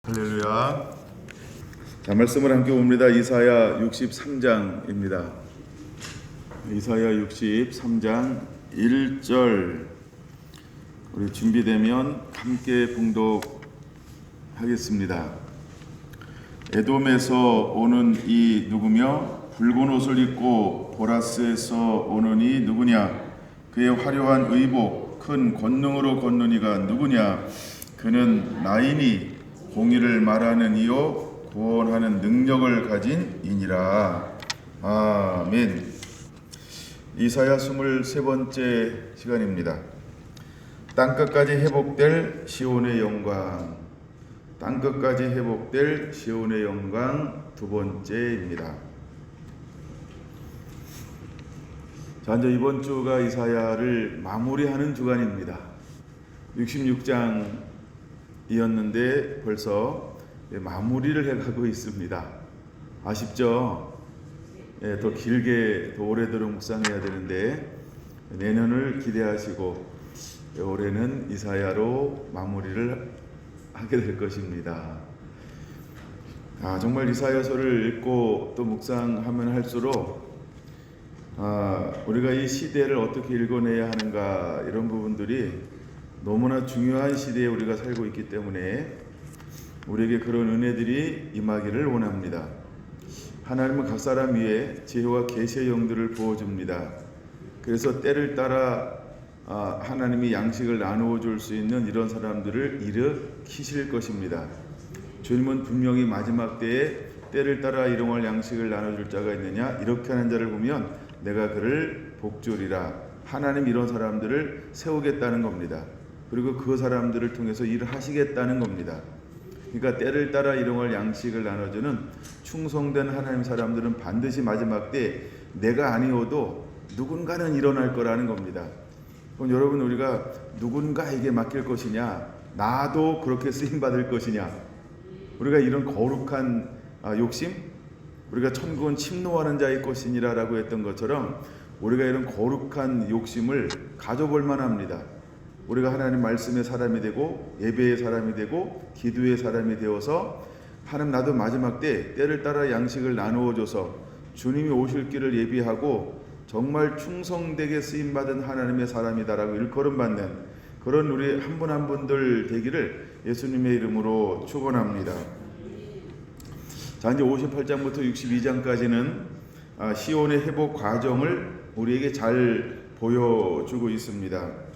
할렐루야. 자, 말씀을 함께 봅니다. 이사야 63장입니다. 이사야 63장 1절 우리 준비되면 함께 봉독하겠습니다. 에돔에서 오는 이 누구며 붉은 옷을 입고 보라스에서 오는 이 누구냐? 그의 화려한 의복 큰 권능으로 걷는 이가 누구냐? 그는 나이니 공의를 말하는 이요 구원하는 능력을 가진 이니라. 아멘. 이사야 23번째 시간입니다. 땅끝까지 회복될 시온의 영광. 땅끝까지 회복될 시온의 영광 두 번째입니다. 자, 이제 이번 주가 이사야를 마무리하는 주간입니다. 66장이었는데 벌써 마무리를 해가고 있습니다. 아쉽죠? 더 길게 더 오래도록 묵상해야 되는데 내년을 기대하시고 올해는 이사야로 마무리를 하게 될 것입니다. 정말 이사야서를 읽고 또 묵상하면 할수록 우리가 이 시대를 어떻게 읽어내야 하는가, 이런 부분들이 너무나 중요한 시대에 우리가 살고 있기 때문에 우리에게 그런 은혜들이 임하기를 원합니다. 하나님은 각 사람 위에 지혜와 계시의 영들을 부어줍니다. 그래서 때를 따라 하나님이 양식을 나누어 줄 수 있는 이런 사람들을 일으키실 것입니다. 주님은 분명히 마지막 때를 따라 일용할 양식을 나눠줄 자가 있느냐, 이렇게 하는 자를 보면 내가 그를 복주리라. 하나님 이런 사람들을 세우겠다는 겁니다. 그리고 그 사람들을 통해서 일을 하시겠다는 겁니다. 그러니까 때를 따라 일용할 양식을 나눠주는 충성된 하나님 사람들은 반드시 마지막 때 내가 아니어도 누군가는 일어날 거라는 겁니다. 그럼 여러분, 우리가 누군가에게 맡길 것이냐, 나도 그렇게 쓰임받을 것이냐, 우리가 이런 거룩한 욕심, 우리가 천국은 침노하는 자의 것이니라 라고 했던 것처럼 우리가 이런 거룩한 욕심을 가져볼 만합니다. 우리가 하나님 말씀의 사람이 되고 예배의 사람이 되고 기도의 사람이 되어서 하나님, 나도 마지막 때를 따라 양식을 나누어줘서 주님이 오실 길을 예비하고 정말 충성되게 쓰임받은 하나님의 사람이다라고 일컬음받는 그런 우리 한 분 한 분들 되기를 예수님의 이름으로 축원합니다. 자, 이제 58장부터 62장까지는 시온의 회복 과정을 우리에게 잘 보여주고 있습니다.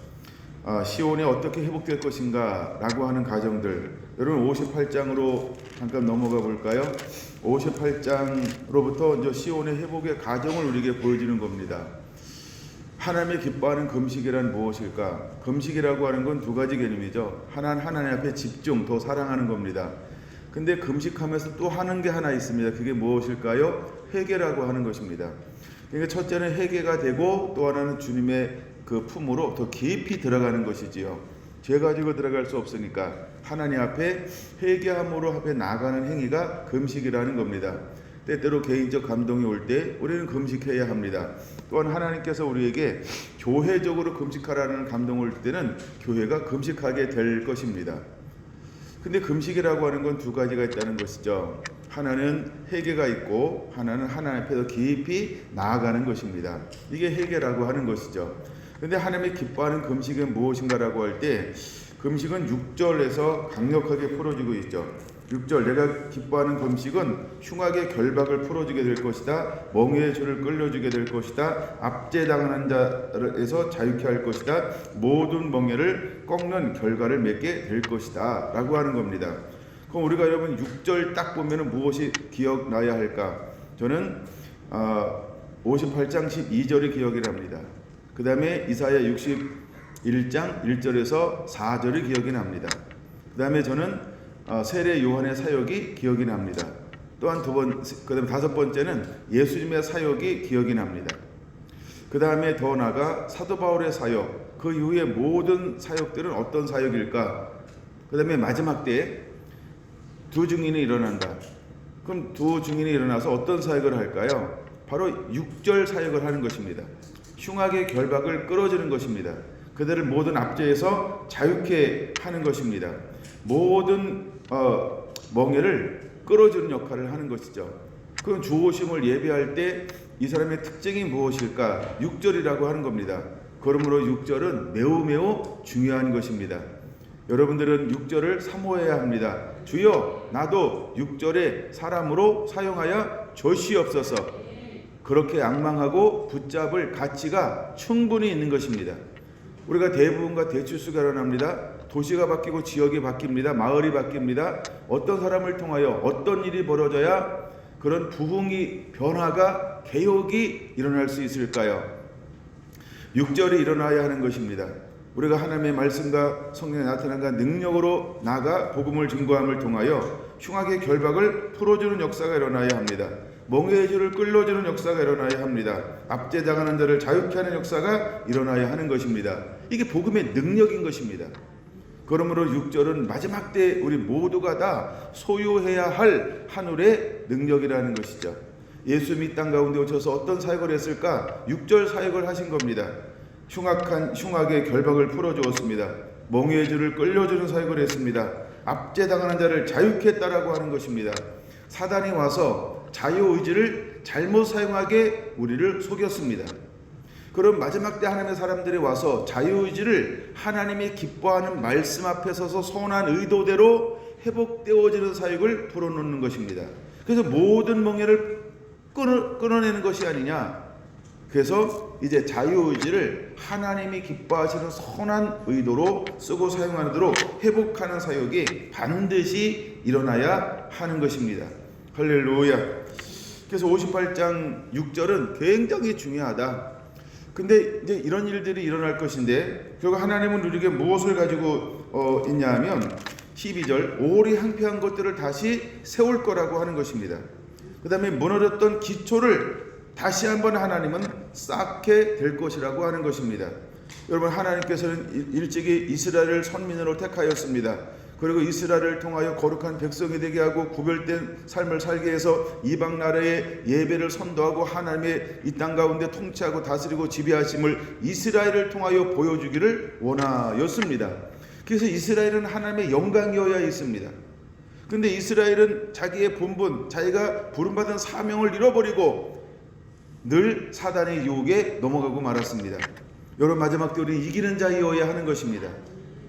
시온이 어떻게 회복될 것인가 라고 하는 과정들, 여러분 58장으로 잠깐 넘어가 볼까요? 58장으로부터 이제 시온의 회복의 과정을 우리에게 보여주는 겁니다. 하나님이 기뻐하는 금식이란 무엇일까? 금식이라고 하는 건 두 가지 개념이죠. 하나님 앞에 집중, 더 사랑하는 겁니다. 근데 금식하면서 또 하는 게 하나 있습니다. 그게 무엇일까요? 회개라고 하는 것입니다. 그러니까 첫째는 회개가 되고 또 하나는 주님의 그 품으로 더 깊이 들어가는 것이지요. 죄 가지고 들어갈 수 없으니까 하나님 앞에 회개함으로 앞에 나가는 행위가 금식이라는 겁니다. 때때로 개인적 감동이 올 때 우리는 금식해야 합니다. 또한 하나님께서 우리에게 교회적으로 금식하라는 감동을 올 때는 교회가 금식하게 될 것입니다. 근데 금식이라고 하는 건 두 가지가 있다는 것이죠. 하나는 회개가 있고 하나는 하나님 앞에 더 깊이 나아가는 것입니다. 이게 회개라고 하는 것이죠. 근데 하나님이 기뻐하는 금식은 무엇인가라고 할 때 금식은 6절에서 강력하게 풀어지고 있죠. 6절, 내가 기뻐하는 금식은 흉악의 결박을 풀어주게 될 것이다. 멍에의 줄을 끌려주게 될 것이다. 압제당하는 자에서 자유케 할 것이다. 모든 멍에를 꺾는 결과를 맺게 될 것이다 라고 하는 겁니다. 그럼 우리가 여러분 6절 딱 보면 무엇이 기억나야 할까? 저는 58장 12절이 기억이 납니다. 그 다음에 이사야 61장 1절에서 4절이 기억이 납니다. 그 다음에 저는 세례 요한의 사역이 기억이 납니다. 또한 그 다음에 다섯 번째는 예수님의 사역이 기억이 납니다. 그 다음에 더 나아가 사도 바울의 사역, 그 이후에 모든 사역들은 어떤 사역일까? 그 다음에 마지막 때에 두 증인이 일어난다. 그럼 두 증인이 일어나서 어떤 사역을 할까요? 바로 6절 사역을 하는 것입니다. 흉악의 결박을 끌어주는 것입니다. 그들을 모든 압제에서 자유케 하는 것입니다. 모든 멍에를 끌어주는 역할을 하는 것이죠. 그럼 주오심을 예배할 때 이 사람의 특징이 무엇일까? 6절이라고 하는 겁니다. 그러므로 6절은 매우 중요한 것입니다. 여러분들은 6절을 사모해야 합니다. 주여 나도 6절에 사람으로 사용하여 주시옵소서. 그렇게 앙망하고 붙잡을 가치가 충분히 있는 것입니다. 우리가 대부분과 대출수가 일어납니다. 도시가 바뀌고 지역이 바뀝니다. 마을이 바뀝니다. 어떤 사람을 통하여 어떤 일이 벌어져야 그런 부흥이, 변화가, 개혁이 일어날 수 있을까요? 6절이 일어나야 하는 것입니다. 우리가 하나님의 말씀과 성령에 나타난 능력으로 나아가 복음을 증거함을 통하여 흉악의 결박을 풀어주는 역사가 일어나야 합니다. 멍에의 줄을 끌어주는 역사가 일어나야 합니다. 압제당하는 자를 자유케 하는 역사가 일어나야 하는 것입니다. 이게 복음의 능력인 것입니다. 그러므로 6절은 마지막 때 우리 모두가 다 소유해야 할 하늘의 능력이라는 것이죠. 예수님이 땅 가운데 오셔서 어떤 사역을 했을까? 6절 사역을 하신 겁니다. 흉악의 결박을 풀어주었습니다. 멍에의 줄을 끌려주는 사역을 했습니다. 압제당하는 자를 자유케 했다라고 하는 것입니다. 사단이 와서 자유의지를 잘못 사용하게 우리를 속였습니다. 그럼 마지막 때 하나님의 사람들이 와서 자유의지를 하나님이 기뻐하는 말씀 앞에 서서 선한 의도대로 회복되어지는 사역을 풀어놓는 것입니다. 그래서 모든 멍에를 끊어내는 것이 아니냐. 그래서 이제 자유의지를 하나님이 기뻐하시는 선한 의도로 쓰고 사용하도록 회복하는 사역이 반드시 일어나야 하는 것입니다. 할렐루야. 그래서 58장 6절은 굉장히 중요하다. 근데 이제 이런 일들이 일어날 것인데 결국 하나님은 우리에게 무엇을 가지고 있냐 하면 12절 오래 항폐한 것들을 다시 세울 거라고 하는 것입니다. 그 다음에 무너졌던 기초를 다시 한번 하나님은 쌓게 될 것이라고 하는 것입니다. 여러분, 하나님께서는 일찍이 이스라엘을 선민으로 택하였습니다. 그리고 이스라엘을 통하여 거룩한 백성이 되게 하고 구별된 삶을 살게 해서 이방 나라의 예배를 선도하고 하나님의 이 땅 가운데 통치하고 다스리고 지배하심을 이스라엘을 통하여 보여주기를 원하였습니다. 그래서 이스라엘은 하나님의 영광이어야 했습니다. 근데 이스라엘은 자기의 본분, 자기가 부름받은 사명을 잃어버리고 늘 사단의 유혹에 넘어가고 말았습니다. 여러분, 마지막 때 우리 이기는 자이어야 하는 것입니다.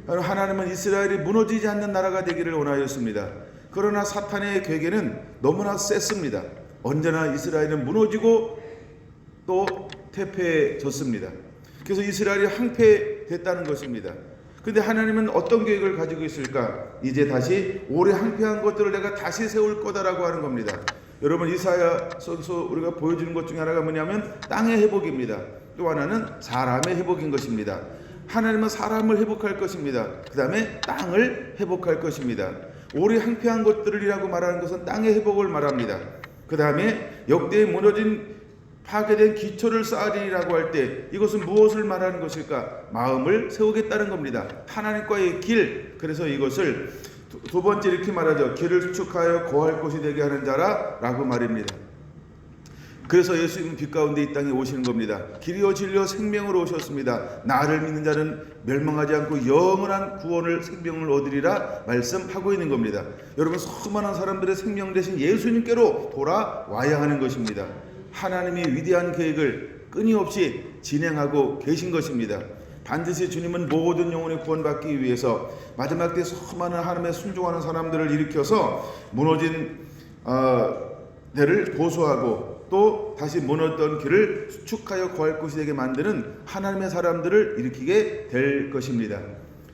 하나님은 이스라엘이 무너지지 않는 나라가 되기를 원하였습니다. 그러나 사탄의 괴계는 너무나 셌습니다. 언제나 이스라엘은 무너지고 또 퇴폐해졌습니다. 그래서 이스라엘이 항폐됐다는 것입니다. 근데 하나님은 어떤 계획을 가지고 있을까? 이제 다시 오래 항폐한 것들을 내가 다시 세울 거다라고 하는 겁니다. 여러분, 이사야 선서 우리가 보여주는 것 중에 하나가 뭐냐면 땅의 회복입니다. 또 하나는 사람의 회복인 것입니다. 하나님은 사람을 회복할 것입니다. 그 다음에 땅을 회복할 것입니다. 오래 항폐한 것들이라고 말하는 것은 땅의 회복을 말합니다. 그 다음에 역대에 무너진 파괴된 기초를 쌓으리라고 할 때 이것은 무엇을 말하는 것일까? 마음을 세우겠다는 겁니다. 하나님과의 길. 그래서 이것을 두 번째 이렇게 말하죠. 길을 수축하여 거할 곳이 되게 하는 자라라고 말입니다. 그래서 예수님은 빛 가운데 이 땅에 오시는 겁니다. 길이요 진리요 생명으로 오셨습니다. 나를 믿는 자는 멸망하지 않고 영원한 구원을 생명을 얻으리라 말씀하고 있는 겁니다. 여러분, 수많은 사람들의 생명 대신 예수님께로 돌아와야 하는 것입니다. 하나님이 위대한 계획을 끊임없이 진행하고 계신 것입니다. 반드시 주님은 모든 영혼의 구원받기 위해서 마지막 때 수많은 하나님의 순종하는 사람들을 일으켜서 무너진 데를 보수하고 또 다시 무너졌던 길을 수축하여 거할 곳이 되게 만드는 하나님의 사람들을 일으키게 될 것입니다.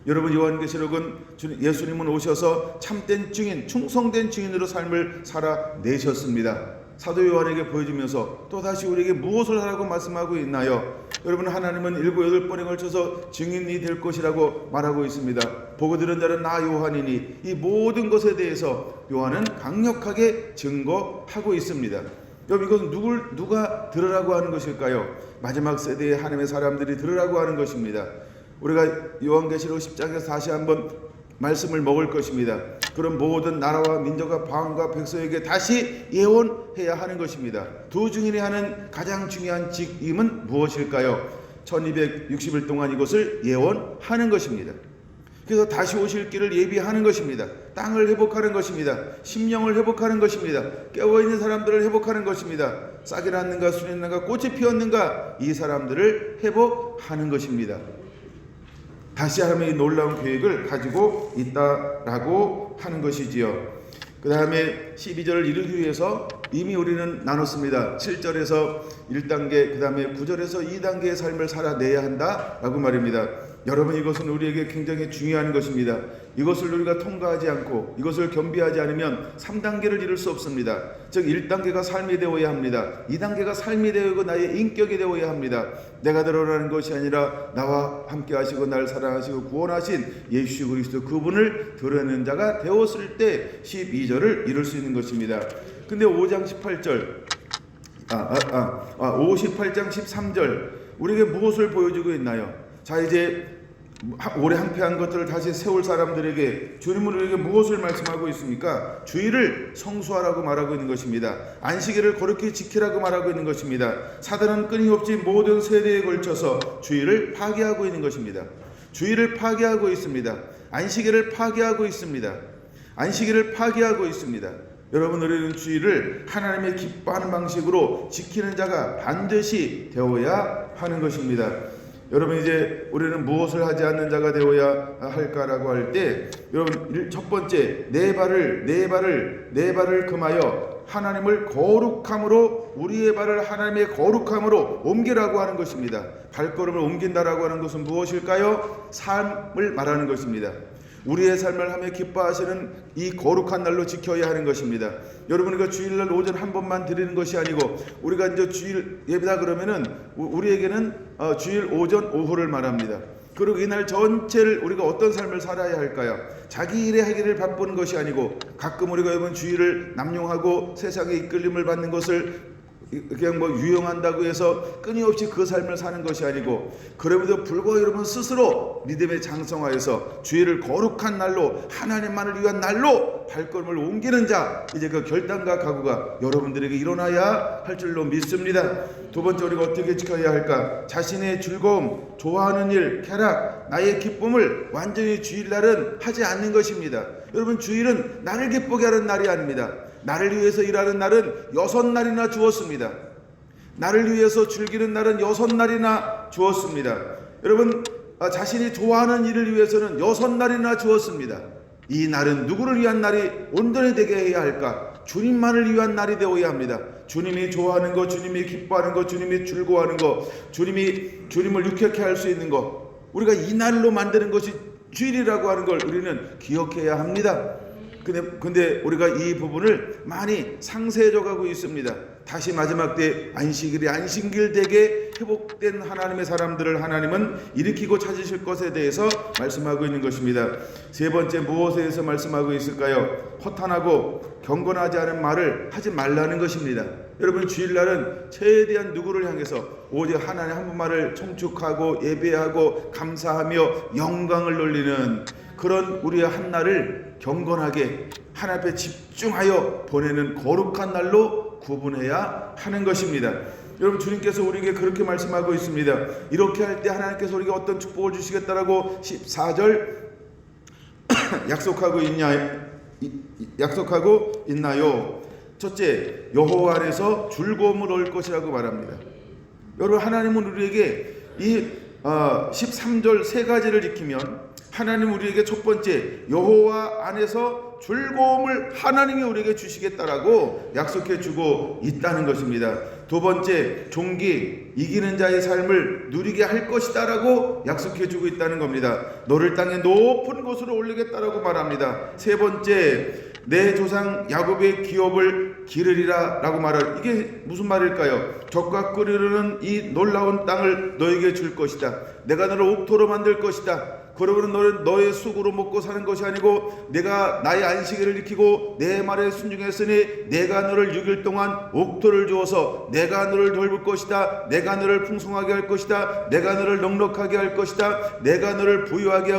여러분, 요한계시록은 예수님은 오셔서 참된 증인, 충성된 증인으로 삶을 살아내셨습니다. 사도 요한에게 보여주면서 또다시 우리에게 무엇을 하라고 말씀하고 있나요? 여러분, 하나님은 7, 8번에 걸쳐서 증인이 될 것이라고 말하고 있습니다. 보고 들은 자는 나 요한이니 이 모든 것에 대해서 요한은 강력하게 증거하고 있습니다. 여러분, 이것은 누가 들으라고 하는 것일까요? 마지막 세대의 하나님의 사람들이 들으라고 하는 것입니다. 우리가 요한계시록 10장에서 다시 한번 말씀을 먹을 것입니다. 그럼 모든 나라와 민족과 방언과 백성에게 다시 예언해야 하는 것입니다. 두 증인이 하는 가장 중요한 직임은 무엇일까요? 1260일 동안 이것을 예언하는 것입니다. 그래서 다시 오실 길을 예비하는 것입니다. 땅을 회복하는 것입니다. 심령을 회복하는 것입니다. 깨어있는 사람들을 회복하는 것입니다. 싹이 났는가 순이 났는가 꽃이 피었는가 이 사람들을 회복하는 것입니다. 다시 하나님의 놀라운 계획을 가지고 있다라고 하는 것이지요. 그 다음에 12절을 이루기 위해서 이미 우리는 나눴습니다. 7절에서 1단계, 그 다음에 9절에서 2단계의 삶을 살아내야 한다라고 말입니다. 여러분, 이것은 우리에게 굉장히 중요한 것입니다. 이것을 우리가 통과하지 않고 이것을 겸비하지 않으면 3단계를 이룰 수 없습니다. 즉 1단계가 삶이 되어야 합니다. 2단계가 삶이 되고 나의 인격이 되어야 합니다. 내가 드러나는 것이 아니라 나와 함께 하시고 날 사랑하시고 구원하신 예수 그리스도 그분을 드러내는 자가 되었을 때 12절을 이룰 수 있는 것입니다. 근데 5장 18절 58장 13절 우리에게 무엇을 보여주고 있나요? 자, 이제 오래 항폐한 것들을 다시 세울 사람들에게 주님은 우리에게 무엇을 말씀하고 있습니까? 주의를 성수하라고 말하고 있는 것입니다. 안식일을 거룩히 지키라고 말하고 있는 것입니다. 사단은 끊임없이 모든 세대에 걸쳐서 주의를 파괴하고 있는 것입니다. 주의를 파괴하고 있습니다. 안식일을 파괴하고 있습니다. 안식일을 파괴하고 있습니다. 여러분, 우리는 주의를 하나님의 기뻐하는 방식으로 지키는 자가 반드시 되어야 하는 것입니다. 여러분, 이제 우리는 무엇을 하지 않는 자가 되어야 할까라고 할 때, 여러분, 첫 번째, 내 발을 금하여 하나님을 거룩함으로, 우리의 발을 하나님의 거룩함으로 옮기라고 하는 것입니다. 발걸음을 옮긴다라고 하는 것은 무엇일까요? 삶을 말하는 것입니다. 우리의 삶을 하며 기뻐하시는 이 거룩한 날로 지켜야 하는 것입니다. 여러분, 우리가 주일날 오전 한 번만 드리는 것이 아니고, 우리가 이제 주일 예배다 그러면은 우리에게는 주일 오전 오후를 말합니다. 그리고 이날 전체를 우리가 어떤 삶을 살아야 할까요? 자기 일에 하기를 바쁘는 것이 아니고, 가끔 우리가 여러분 주일을 남용하고 세상의 이끌림을 받는 것을 그냥 유용한다고 해서 끊임없이 그 삶을 사는 것이 아니고, 그럼에도 불구하고 여러분 스스로 믿음에 장성하여서 주일을 거룩한 날로, 하나님만을 위한 날로 발걸음을 옮기는 자, 이제 그 결단과 각오가 여러분들에게 일어나야 할 줄로 믿습니다. 두 번째, 우리가 어떻게 지켜야 할까? 자신의 즐거움, 좋아하는 일, 쾌락, 나의 기쁨을 완전히 주일날은 하지 않는 것입니다. 여러분, 주일은 나를 기쁘게 하는 날이 아닙니다. 나를 위해서 일하는 날은 6날이나 주었습니다. 나를 위해서 즐기는 날은 6날이나 주었습니다. 여러분, 자신이 좋아하는 일을 위해서는 6날이나 주었습니다. 이 날은 누구를 위한 날이 온전히 되게 해야 할까? 주님만을 위한 날이 되어야 합니다. 주님이 좋아하는 것, 주님이 기뻐하는 것, 주님이 즐거워하는 것, 주님을 유쾌하게 할 수 있는 것, 우리가 이 날로 만드는 것이 주일이라고 하는 걸 우리는 기억해야 합니다. 근데 우리가 이 부분을 많이 상세해져 가고 있습니다. 다시 마지막 때 안식일이 안식일 되게 회복된 하나님의 사람들을 하나님은 일으키고 찾으실 것에 대해서 말씀하고 있는 것입니다. 세 번째, 무엇에 대해서 말씀하고 있을까요? 허탄하고 경건하지 않은 말을 하지 말라는 것입니다. 여러분, 주일날은 최대한 누구를 향해서 오직 하나님 한 분만을 청축하고 예배하고 감사하며 영광을 돌리는 그런 우리의 한 날을 경건하게 하나님 앞에 집중하여 보내는 거룩한 날로 구분해야 하는 것입니다. 여러분, 주님께서 우리에게 그렇게 말씀하고 있습니다. 이렇게 할 때 하나님께서 우리에게 어떤 축복을 주시겠다라고 14절 약속하고 있나요? 첫째, 여호와 안에서 즐거움을 얻을 것이라고 말합니다. 여러분, 하나님은 우리에게 이 13절 세 가지를 지키면 하나님 우리에게 첫 번째, 여호와 안에서 즐거움을 하나님이 우리에게 주시겠다라고 약속해 주고 있다는 것입니다. 두 번째, 종기, 이기는 자의 삶을 누리게 할 것이다라고 약속해 주고 있다는 겁니다. 너를 땅의 높은 곳으로 올리겠다라고 말합니다. 세 번째, 내 조상 야곱의 기업을 기르리라 라고 말할, 이게 무슨 말일까요? 적과 꿀이르는 이 놀라운 땅을 너에게 줄 것이다. 내가 너를 옥토로 만들 것이다. 그러므로 너는 너의 수고로 먹고 사는 것이 아니고 내가 나의 안식일을 지키고 내 말에 순종했으니 내가 너를 6일 동안 옥토를 주어서 내가 너를 돌볼 것이다. 내가 너를 풍성하게 할 것이다. 내가 너를 넉넉하게 할 것이다. 내가 너를 부유하게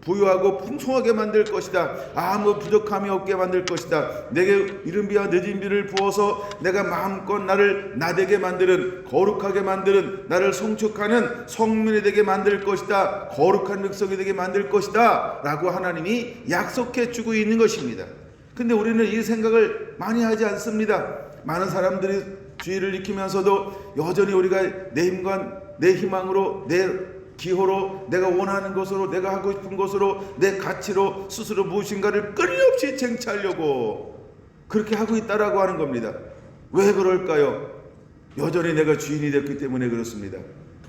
부유하고 풍성하게 만들 것이다. 아무 부족함이 없게 만들 것이다. 내게 이른 비와 늦은 비를 부어서 내가 마음껏 나를 나되게 만드는, 거룩하게 만드는, 나를 성축하는 성민이 되게 만들 것이다. 거룩한 백성이 되게 만들 것이다 라고 하나님이 약속해 주고 있는 것입니다. 근데 우리는 이 생각을 많이 하지 않습니다. 많은 사람들이 주의를 익히면서도 여전히 우리가 내 힘과 내 희망으로, 내 기호로, 내가 원하는 것으로, 내가 하고 싶은 것으로, 내 가치로 스스로 무엇인가를 끊임없이 쟁취하려고 그렇게 하고 있다라고 하는 겁니다. 왜 그럴까요? 여전히 내가 주인이 됐기 때문에 그렇습니다.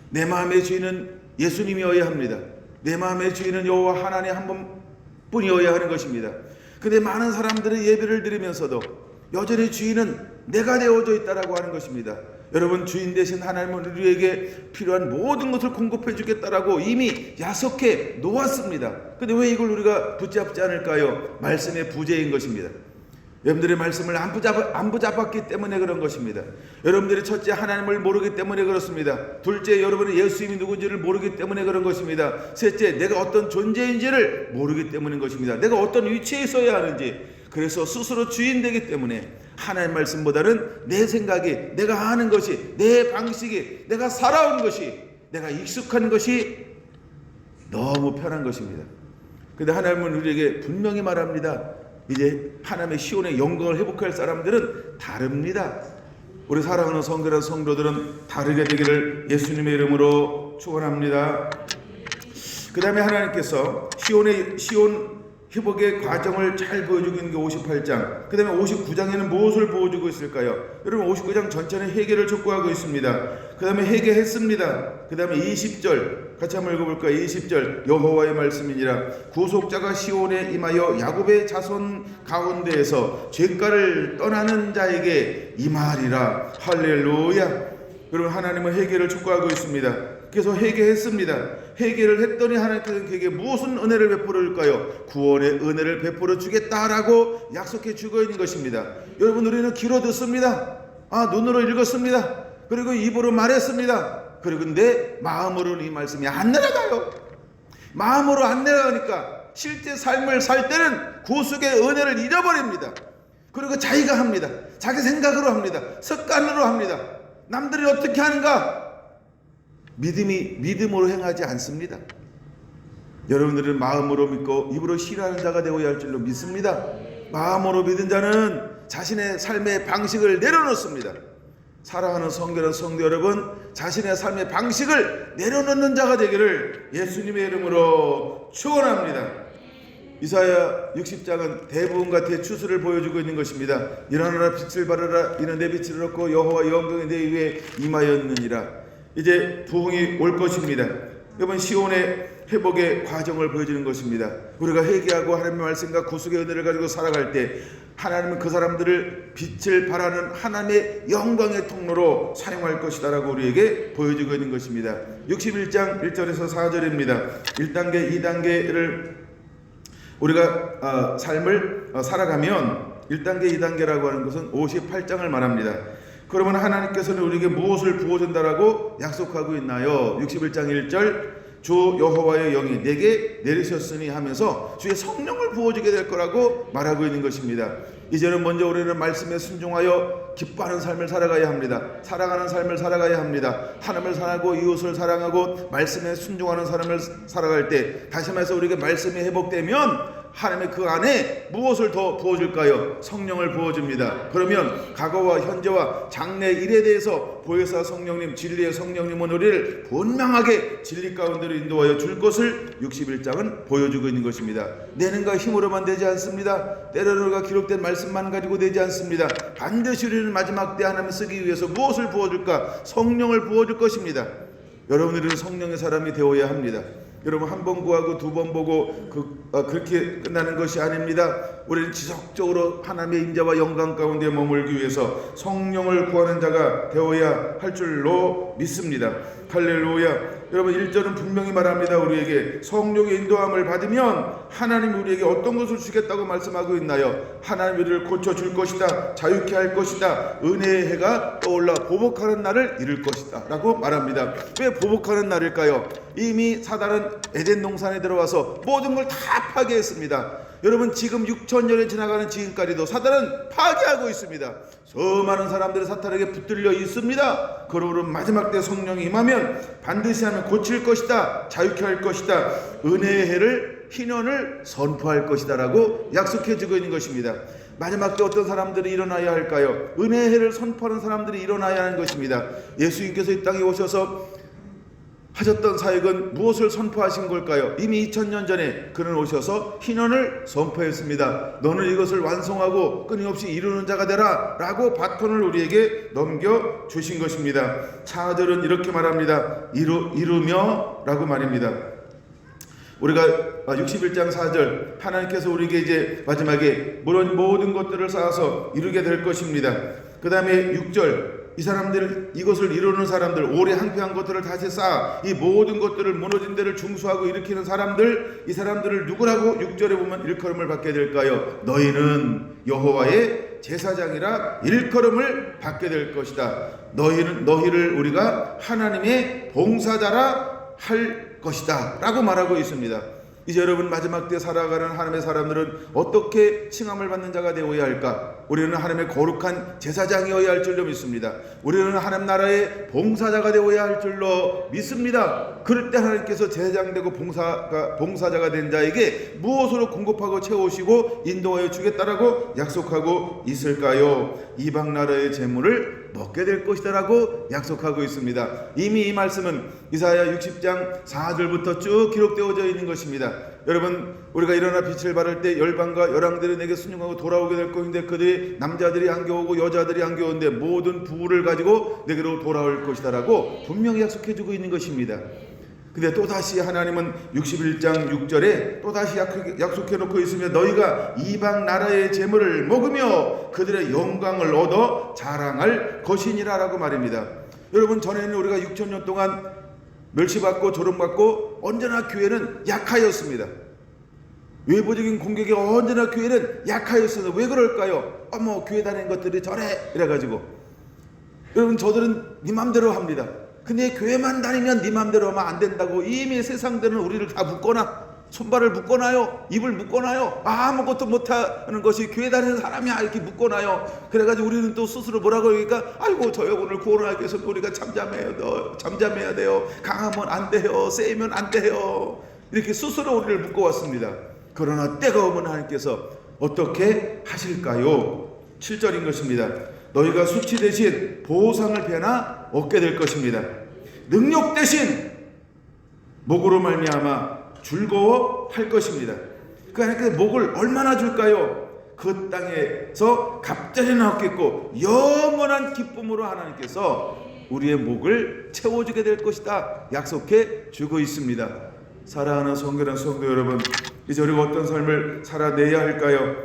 내 마음의 주인은 예수님이어야 합니다. 내 마음의 주인은 여호와 하나님 한 분뿐이어야 하는 것입니다. 근데 많은 사람들은 예배를 드리면서도 여전히 주인은 내가 되어져 있다라고 하는 것입니다. 여러분, 주인 되신 하나님은 우리에게 필요한 모든 것을 공급해 주겠다라고 이미 약속해 놓았습니다. 근데 왜 이걸 우리가 붙잡지 않을까요? 말씀의 부재인 것입니다. 여러분들의 말씀을 안 붙잡았기 때문에 그런 것입니다. 여러분들이 첫째 하나님을 모르기 때문에 그렇습니다. 둘째 여러분이 예수님이 누군지를 모르기 때문에 그런 것입니다. 셋째 내가 어떤 존재인지를 모르기 때문인 것입니다. 내가 어떤 위치에 있어야 하는지, 그래서 스스로 주인 되기 때문에 하나님 말씀보다는 내 생각이, 내가 아는 것이, 내 방식이, 내가 살아온 것이, 내가 익숙한 것이 너무 편한 것입니다. 그런데 하나님은 우리에게 분명히 말합니다. 이제 하나님의 시온의 영광을 회복할 사람들은 다릅니다. 우리 사랑하는 성도들은 다르게 되기를 예수님의 이름으로 축원합니다. 그 다음에 하나님께서 시온 회복의 과정을 잘 보여주고 있는 게 58장, 그 다음에 59장에는 무엇을 보여주고 있을까요? 여러분, 59장 전체는 회개를 촉구하고 있습니다. 그 다음에 회개했습니다. 그 다음에 20절 같이 한번 읽어볼까요? 20절 여호와의 말씀이니라. 구속자가 시온에 임하여 야곱의 자손 가운데에서 죄가를 떠나는 자에게 임하리라. 할렐루야. 여러분, 하나님은 회개를 촉구하고 있습니다. 그래서 회개했습니다. 회개를 했더니 하나님께서 그에게 무슨 은혜를 베풀어 줄까요? 구원의 은혜를 베풀어 주겠다라고 약속해 주고 있는 것입니다. 여러분, 우리는 귀로 듣습니다. 눈으로 읽었습니다. 그리고 입으로 말했습니다. 그런데 마음으로는 이 말씀이 안 내려가요. 마음으로 안 내려가니까 실제 삶을 살 때는 구속의 은혜를 잃어버립니다. 그리고 자기가 합니다. 자기 생각으로 합니다. 습관으로 합니다. 남들이 어떻게 하는가? 믿음으로 행하지 않습니다. 여러분들은 마음으로 믿고 입으로 신뢰하는 자가 되어야 할 줄로 믿습니다. 마음으로 믿은 자는 자신의 삶의 방식을 내려놓습니다. 사랑하는 성도 여러분, 자신의 삶의 방식을 내려놓는 자가 되기를 예수님의 이름으로 축원합니다. 이사야 60장은 대부분과 대추수를 보여주고 있는 것입니다. 일어나라 빛을 발하라. 이는 내 빛을 얻고 여호와 영광이 내 위에 임하였느니라. 이제 부흥이 올 것입니다. 여러분, 시온의 회복의 과정을 보여주는 것입니다. 우리가 회개하고 하나님의 말씀과 구속의 은혜를 가지고 살아갈 때 하나님은 그 사람들을 빛을 발하는 하나님의 영광의 통로로 사용할 것이다라고 우리에게 보여주고 있는 것입니다. 61장 1절에서 4절입니다. 1단계, 2단계를 우리가 삶을 살아가면 1단계, 2단계라고 하는 것은 58장을 말합니다. 그러면 하나님께서는 우리에게 무엇을 부어준다라고 약속하고 있나요? 61장 1절 주 여호와의 영이 내게 내리셨으니 하면서 주의 성령을 부어주게 될 거라고 말하고 있는 것입니다. 이제는 먼저 우리는 말씀에 순종하여 기뻐하는 삶을 살아가야 합니다. 사랑하는 삶을 살아가야 합니다. 하나님을 사랑하고 이웃을 사랑하고 말씀에 순종하는 삶을 살아갈 때, 다시 말해서 우리에게 말씀이 회복되면 하나님의 그 안에 무엇을 더 부어줄까요? 성령을 부어줍니다. 그러면 과거와 현재와 장래 일에 대해서 보혜사 성령님, 진리의 성령님은 우리를 분명하게 진리 가운데로 인도하여 줄 것을 61장은 보여주고 있는 것입니다. 내 능과 힘으로만 되지 않습니다. 때로는 우리가 기록된 말씀만 가지고 되지 않습니다. 반드시 우리는 마지막 때 하나님을 쓰기 위해서 무엇을 부어줄까? 성령을 부어줄 것입니다. 여러분들은 성령의 사람이 되어야 합니다. 여러분, 한 번 구하고 두 번 보고 그렇게 끝나는 것이 아닙니다. 우리는 지속적으로 하나님의 인자와 영광 가운데 머물기 위해서 성령을 구하는 자가 되어야 할 줄로 믿습니다. 할렐루야. 여러분, 1절은 분명히 말합니다. 우리에게 성령의 인도함을 받으면 하나님이 우리에게 어떤 것을 주겠다고 말씀하고 있나요? 하나님이 우리를 고쳐줄 것이다. 자유케 할 것이다. 은혜의 해가 떠올라 보복하는 날을 이룰 것이다 라고 말합니다. 왜 보복하는 날일까요? 이미 사단은 에덴 동산에 들어와서 모든 걸 다 파괴했습니다. 여러분, 지금 6,000년이 지나가는 지금까지도 사단은 파괴하고 있습니다. 수많은 사람들이 사탄에게 붙들려 있습니다. 그러므로 마지막 때 성령이 임하면 반드시 하면 고칠 것이다, 자유케 할 것이다, 은혜의 해를 희년을 선포할 것이다 라고 약속해 주고 있는 것입니다. 마지막 때 어떤 사람들이 일어나야 할까요? 은혜의 해를 선포하는 사람들이 일어나야 하는 것입니다. 예수님께서 이 땅에 오셔서 하셨던 사역은 무엇을 선포하신 걸까요? 이미 2000년 전에 그는 오셔서 희년을 선포했습니다. 너는 이것을 완성하고 끊임없이 이루는 자가 되라 라고 바톤을 우리에게 넘겨주신 것입니다. 차들은 이렇게 말합니다. 이루며 라고 말입니다. 우리가 61장 4절, 하나님께서 우리에게 이제 마지막에 모든 것들을 쌓아서 이루게 될 것입니다. 그 다음에 6절, 이 사람들, 이것을 이루는 사람들, 오래 항폐한 것들을 다시 쌓아 이 모든 것들을 무너진 데를 중수하고 일으키는 사람들, 이 사람들을 누구라고 6절에 보면 일컬음을 받게 될까요? 너희는 여호와의 제사장이라 일컬음을 받게 될 것이다. 너희를 우리가 하나님의 봉사자라 할 것이다 라고 말하고 있습니다. 이제 여러분, 마지막 때 살아가는 하나님의 사람들은 어떻게 칭함을 받는 자가 되어야 할까? 우리는 하나님의 거룩한 제사장이어야 할 줄로 믿습니다. 우리는 하나님 나라의 봉사자가 되어야 할 줄로 믿습니다. 그럴 때 하나님께서 제사장 되고 봉사자가 된 자에게 무엇으로 공급하고 채우시고 인도하여 주겠다라고 약속하고 있을까요? 이방 나라의 재물을 먹게 될 것이다 라고 약속하고 있습니다. 이미 이 말씀은 이사야 60장 4절부터 쭉 기록되어져 있는 것입니다. 여러분, 우리가 일어나 빛을 발할 때 열방과 열왕들이 내게 순종하고 돌아오게 될 것인데 그들이 남자들이 안겨오고 여자들이 안겨오는데 모든 부를 가지고 내게로 돌아올 것이다 라고 분명히 약속해주고 있는 것입니다. 근데 또다시 하나님은 61장 6절에 또다시 약속해 놓고 있으며 너희가 이방 나라의 재물을 먹으며 그들의 영광을 얻어 자랑할 것이니라 라고 말입니다. 여러분, 전에는 우리가 6,000년 동안 멸시받고 조롱받고 언제나 교회는 약하였습니다. 외부적인 공격에 언제나 교회는 약하였습니다. 왜 그럴까요? 교회 다니는 것들이 저래 이래가지고. 여러분, 저들은 네 맘대로 합니다. 근데 교회만 다니면 네 맘대로 하면 안 된다고 이미 세상들은 우리를 다 묶거나 손발을 묶어놔요. 입을 묶어놔요. 아무것도 못하는 것이 교회 다니는 사람이야 이렇게 묶어놔요. 그래가지고 우리는 또 스스로 뭐라고 그러니까 아이고 저 영혼을 구원하기 위해서 우리가 잠잠해야 돼요. 강하면 안 돼요. 세면 안 돼요. 이렇게 스스로 우리를 묶어왔습니다. 그러나 때가 오면 하나님께서 어떻게 하실까요? 7절인 것입니다. 너희가 수치 대신 보상을 배나 얻게 될 것입니다. 능력 대신 목으로 말미암아 즐거워할 것입니다. 그 하나님께서 목을 얼마나 줄까요? 그 땅에서 갑자기 나왔겠고 영원한 기쁨으로 하나님께서 우리의 목을 채워주게 될 것이다 약속해 주고 있습니다. 사랑하는 성결한 성도 여러분, 이제 우리가 어떤 삶을 살아내야 할까요?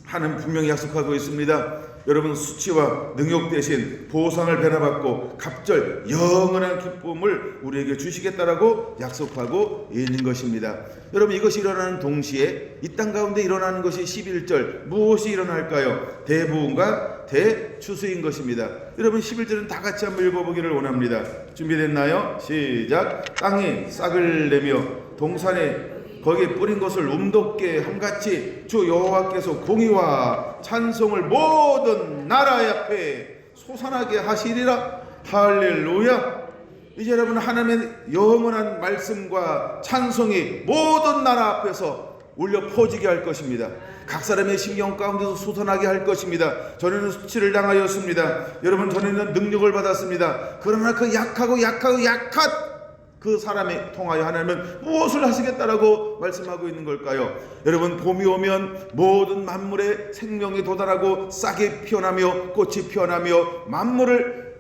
하나님 분명히 약속하고 있습니다. 여러분, 수치와 능욕 대신 보상을 변화받고 갑절 영원한 기쁨을 우리에게 주시겠다라고 약속하고 있는 것입니다. 여러분, 이것이 일어나는 동시에 이 땅 가운데 일어나는 것이 11절 무엇이 일어날까요? 대부흥과 대추수인 것입니다. 여러분, 11절은 다 같이 한번 읽어보기를 원합니다. 준비됐나요? 시작. 땅이 싹을 내며 동산에 거기에 뿌린 것을 움돋게 함같이 주 여호와께서 공의와 찬송을 모든 나라 앞에 솟아나게 하시리라. 할렐루야. 이제 여러분, 하나님의 영원한 말씀과 찬송이 모든 나라 앞에서 울려 퍼지게 할 것입니다. 각 사람의 심령 가운데서 솟아나게 할 것입니다. 전에는 수치를 당하였습니다. 여러분, 전에는 능력을 받았습니다. 그러나 그 약한 그 사람에 통하여 하나님은 무엇을 하시겠다라고 말씀하고 있는 걸까요? 여러분, 봄이 오면 모든 만물의 생명이 돋아나고 싹이 피어나며 꽃이 피어나며 만물을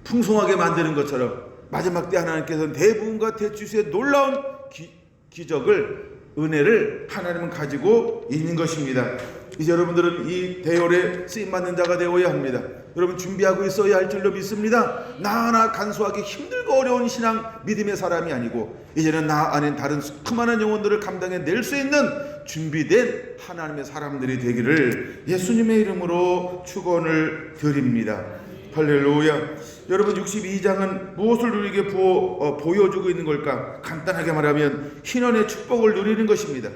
풍성하게 만드는 것처럼 마지막 때 하나님께서는 대부흥과 대추수의 놀라운 기적을, 은혜를 하나님은 가지고 있는 것입니다. 이제 여러분들은 이 대열에 쓰임받는 자가 되어야 합니다. 여러분, 준비하고 있어야 할 줄로 믿습니다. 나 하나 간소하게 힘들고 어려운 신앙 믿음의 사람이 아니고 이제는 나 안에 다른 수많은 영혼들을 감당해낼 수 있는 준비된 하나님의 사람들이 되기를 예수님의 이름으로 축원을 드립니다. 할렐루야. 여러분 62장은 무엇을 우리에게 보여주고 있는 걸까? 간단하게 말하면 신년의 축복을 누리는 것입니다.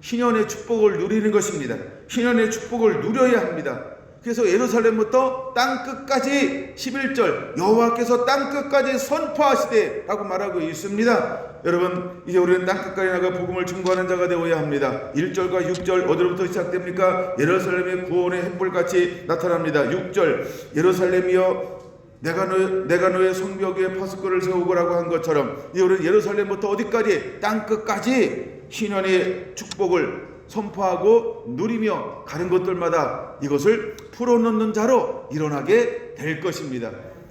신년의 축복을 누리는 것입니다. 신년의 축복을 누려야 합니다. 그래서 예루살렘부터 땅끝까지 11절 여호와께서 땅끝까지 선포하시되 라고 말하고 있습니다. 여러분 이제 우리는 땅끝까지 나가 복음을 증거하는 자가 되어야 합니다. 1절과 6절 어디로부터 시작됩니까? 예루살렘의 구원의 햇불같이 나타납니다. 6절 예루살렘이여 내가 너의 성벽에 파수꾼을 세우고라고 한 것처럼 우리는 예루살렘부터 어디까지? 땅끝까지 신년의 축복을 선포하고 누리며 가는 것들마다 이것을 풀어놓는 자로 일어나게 될 것입니다.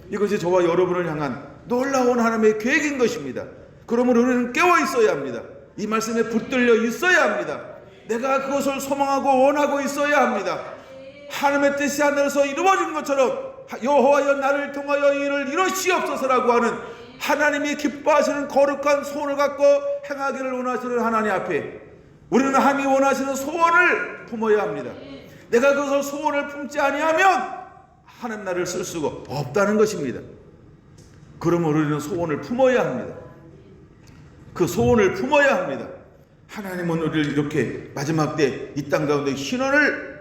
이것이 저와 여러분을 향한 놀라운 하나님의 계획인 것입니다. 그러므로 우리는 깨어 있어야 합니다. 이 말씀에 붙들려 있어야 합니다. 내가 그것을 소망하고 원하고 있어야 합니다. 하나님의 뜻이 하늘에서 이루어진 것처럼 여호와여 나를 통하여 이를 이루시옵소서라고 하는 하나님이 기뻐하시는 거룩한 소원을 갖고 행하기를 원하시는 하나님 앞에 우리는 하나님이 원하시는 소원을 품어야 합니다. 내가 그것을 소원을 품지 아니하면 하나님 나를 쓸 수가 없다는 것입니다. 그러므로 우리는 소원을 품어야 합니다. 그 소원을 품어야 합니다. 하나님은 우리를 이렇게 마지막 때 이 땅 가운데 신원을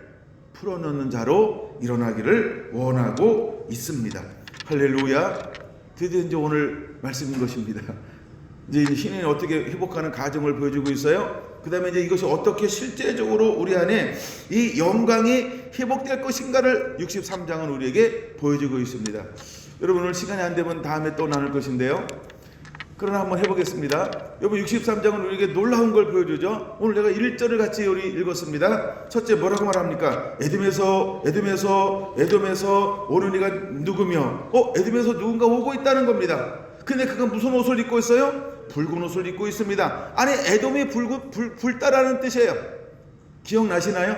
풀어넣는 자로 일어나기를 원하고 있습니다. 할렐루야. 드디어 이제 오늘 말씀인 것입니다. 이제 신인이 어떻게 회복하는 과정을 보여주고 있어요. 그 다음에 이제 이것이 어떻게 실제적으로 우리 안에 이 영광이 회복될 것인가를 63장은 우리에게 보여주고 있습니다. 여러분 오늘 시간이 안 되면 다음에 또 나눌 것인데요. 그러나 한번 해보겠습니다. 여러분 63장은 우리에게 놀라운 걸 보여주죠. 오늘 내가 1절을 같이 우리 읽었습니다. 첫째 뭐라고 말합니까? 에돔에서 오는 이가 누구며 에돔에서 누군가 오고 있다는 겁니다. 근데 그가 무슨 옷을 입고 있어요? 붉은 옷을 입고 있습니다. 아니 에돔이 붉다라는 뜻이에요. 기억나시나요?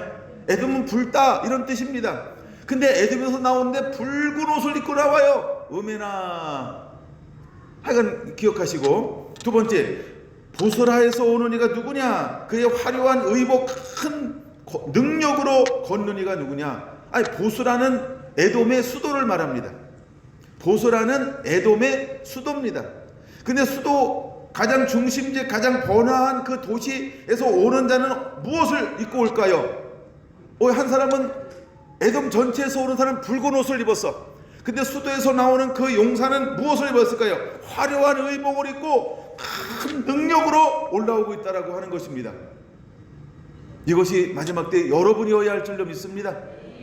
에돔은 붉다 이런 뜻입니다. 근데 에돔에서 나오는데 붉은 옷을 입고 나와요. 음에나 하여간 기억하시고, 두 번째 보스라에서 오는 이가 누구냐? 그의 화려한 의복 큰 능력으로 걷는 이가 누구냐? 아니 보스라는 에돔의 수도를 말합니다. 보스라는 에돔의 수도입니다. 근데 수도 가장 중심지 가장 번화한 그 도시에서 오는 자는 무엇을 입고 올까요? 한 사람은 에돔 전체에서 오는 사람은 붉은 옷을 입었어. 근데 수도에서 나오는 그 용사는 무엇을 입었을까요? 화려한 의복을 입고 큰 능력으로 올라오고 있다라고 하는 것입니다. 이것이 마지막 때 여러분이어야 할 줄로 믿습니다.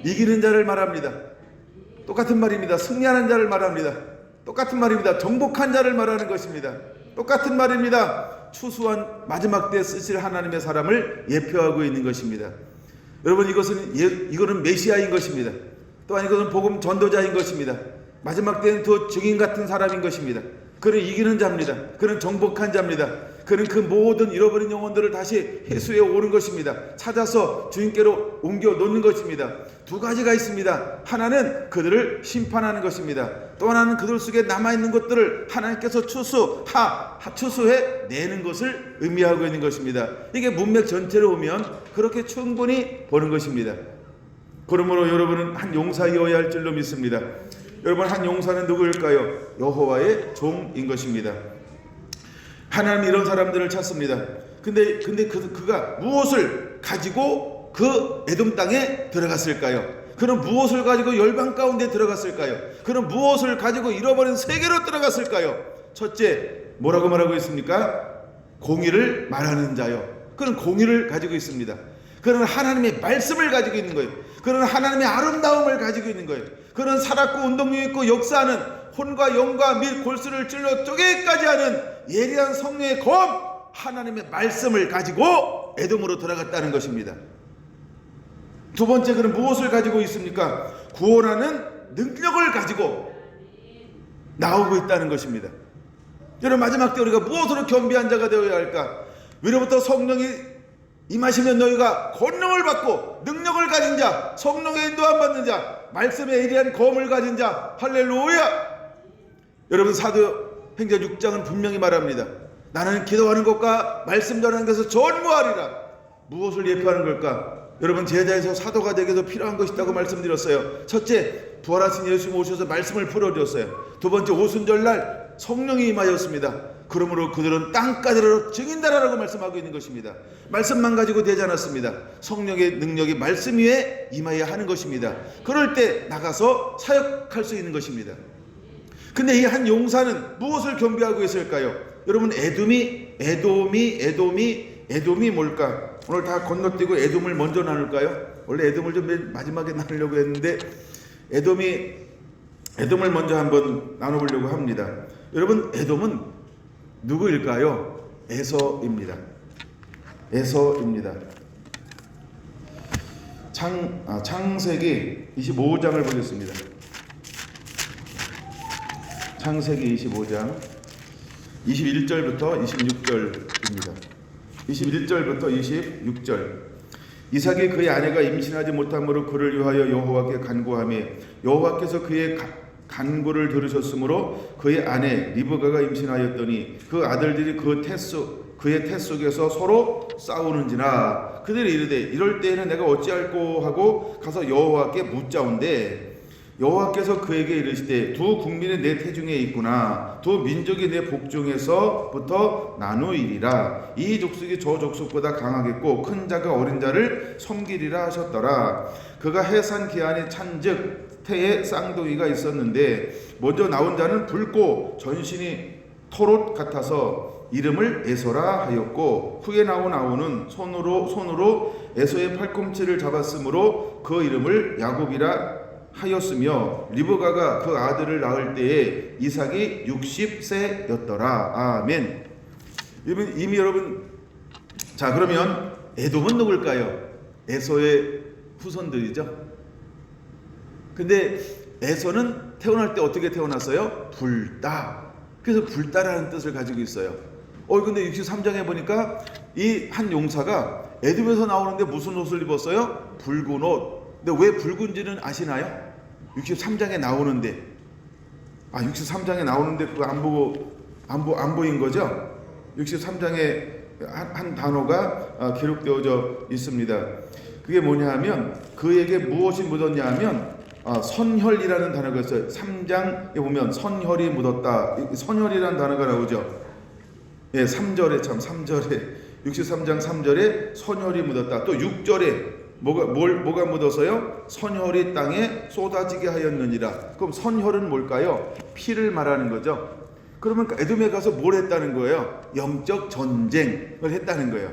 이기는 자를 말합니다. 똑같은 말입니다. 승리하는 자를 말합니다. 똑같은 말입니다. 정복한 자를 말하는 것입니다. 똑같은 말입니다. 추수한 마지막 때 쓰실 하나님의 사람을 예표하고 있는 것입니다. 여러분 이거는 메시아인 것입니다. 또한 이것은 복음 전도자인 것입니다. 마지막 때는 더 증인 같은 사람인 것입니다. 그는 이기는 자입니다. 그는 정복한 자입니다. 그는 그 모든 잃어버린 영혼들을 다시 회수해 오는 것입니다. 찾아서 주인께로 옮겨 놓는 것입니다. 두 가지가 있습니다. 하나는 그들을 심판하는 것입니다. 또 하나는 그들 속에 남아있는 것들을 하나님께서 추수해 내는 것을 의미하고 있는 것입니다. 이게 문맥 전체로 보면 그렇게 충분히 보는 것입니다. 그러므로 여러분은 한 용사이어야 할 줄로 믿습니다. 여러분 한 용사는 누구일까요? 여호와의 종인 것입니다. 하나님이 이런 사람들을 찾습니다. 근데 그가 무엇을 가지고 그 에돔 땅에 들어갔을까요? 그는 무엇을 가지고 열방 가운데 들어갔을까요? 그는 무엇을 가지고 잃어버린 세계로 들어갔을까요? 첫째 뭐라고 말하고 있습니까? 공의를 말하는 자요. 그는 공의를 가지고 있습니다. 그는 하나님의 말씀을 가지고 있는 거예요. 그는 하나님의 아름다움을 가지고 있는 거예요. 그는 살았고 운동력 있고 역사하는 혼과 영과 및 골수를 찔러 쪼개기까지 하는 예리한 성령의 검 하나님의 말씀을 가지고 에돔으로 들어갔다는 것입니다. 두 번째 그는 무엇을 가지고 있습니까? 구원하는 능력을 가지고 나오고 있다는 것입니다. 여러분 마지막 때 우리가 무엇으로 겸비한 자가 되어야 할까? 위로부터 성령이 임하시면 너희가 권능을 받고 능력을 가진 자, 성령의 인도함 받는 자, 말씀에 예리한 검을 가진 자. 할렐루야. 여러분 사도행전 6장은 분명히 말합니다. 나는 기도하는 것과 말씀 전하는 것에서 전무하리라. 무엇을 예표하는 걸까? 여러분 제자에서 사도가 되기 위해서 필요한 것이 있다고 말씀드렸어요. 첫째 부활하신 예수님 오셔서 말씀을 풀어주었어요. 두 번째 오순절날 성령이 임하였습니다. 그러므로 그들은 땅가들로 증인되라라고 말씀하고 있는 것입니다. 말씀만 가지고 되지 않았습니다. 성령의 능력이 말씀 위에 임하여야 하는 것입니다. 그럴 때 나가서 사역할 수 있는 것입니다. 근데 이 한 용사는 무엇을 겸비하고 있을까요? 여러분, 에돔이 뭘까? 오늘 다 건너뛰고 에돔을 먼저 나눌까요? 원래 에돔을 좀 맨 마지막에 나누려고 했는데 에돔을 먼저 한번 나눠보려고 합니다. 여러분, 에돔은 누구일까요? 에서입니다. 창세기 25장을 보겠습니다. 창세기 25장 21절부터 26절입니다. 21절부터 26절. 이삭이 그의 아내가 임신하지 못함으로 그를 위하여 여호와께 간구하며 여호와께서 그의 간구를 들으셨으므로 그의 아내 리브가가 임신하였더니 그 아들들이 그의 태 속에서 서로 싸우는지라. 그들이 이르되 이럴 때에는 내가 어찌할꼬 하고 가서 여호와께 묻자온대. 여호와께서 그에게 이르시되 두 국민이 내 태중에 있구나. 두 민족이 내 복중에서부터 나누이리라. 이 족속이 저 족속보다 강하겠고 큰 자가 어린 자를 섬기리라 하셨더라. 그가 해산 기한이 찬즉 태에 쌍둥이가 있었는데 먼저 나온 자는 붉고 전신이 토롯 같아서 이름을 에서라 하였고 후에 나온 아우는 손으로 에서의 팔꿈치를 잡았으므로 그 이름을 야곱이라 하였으며 리브가가 그 아들을 낳을 때에 이삭이 60세였더라. 아멘. 이미 여러분, 자, 그러면 에돔은 누굴까요? 에서의 후손들이죠. 근데 에서는 태어날 때 어떻게 태어났어요? 불따. 그래서 불따라는 뜻을 가지고 있어요. 근데 63장에 보니까 이 한 용사가 에돔에서 나오는데 무슨 옷을 입었어요? 붉은 옷. 근데 왜 붉은지는 아시나요? 63장에 나오는데 63장에 나오는데 그거 안 보인 거죠? 63장에 한 단어가 기록되어져 있습니다. 그게 뭐냐 하면 그에게 무엇이 묻었냐 하면 선혈이라는 단어가 있어요. 3장에 보면 선혈이 묻었다. 선혈이라는 단어가 나오죠. 예, 3절에 63장 3절에 선혈이 묻었다. 또 6절에 뭐가 묻어서요? 선혈이 땅에 쏟아지게 하였느니라. 그럼 선혈은 뭘까요? 피를 말하는 거죠. 그러면 에돔에 가서 뭘 했다는 거예요? 영적 전쟁을 했다는 거예요.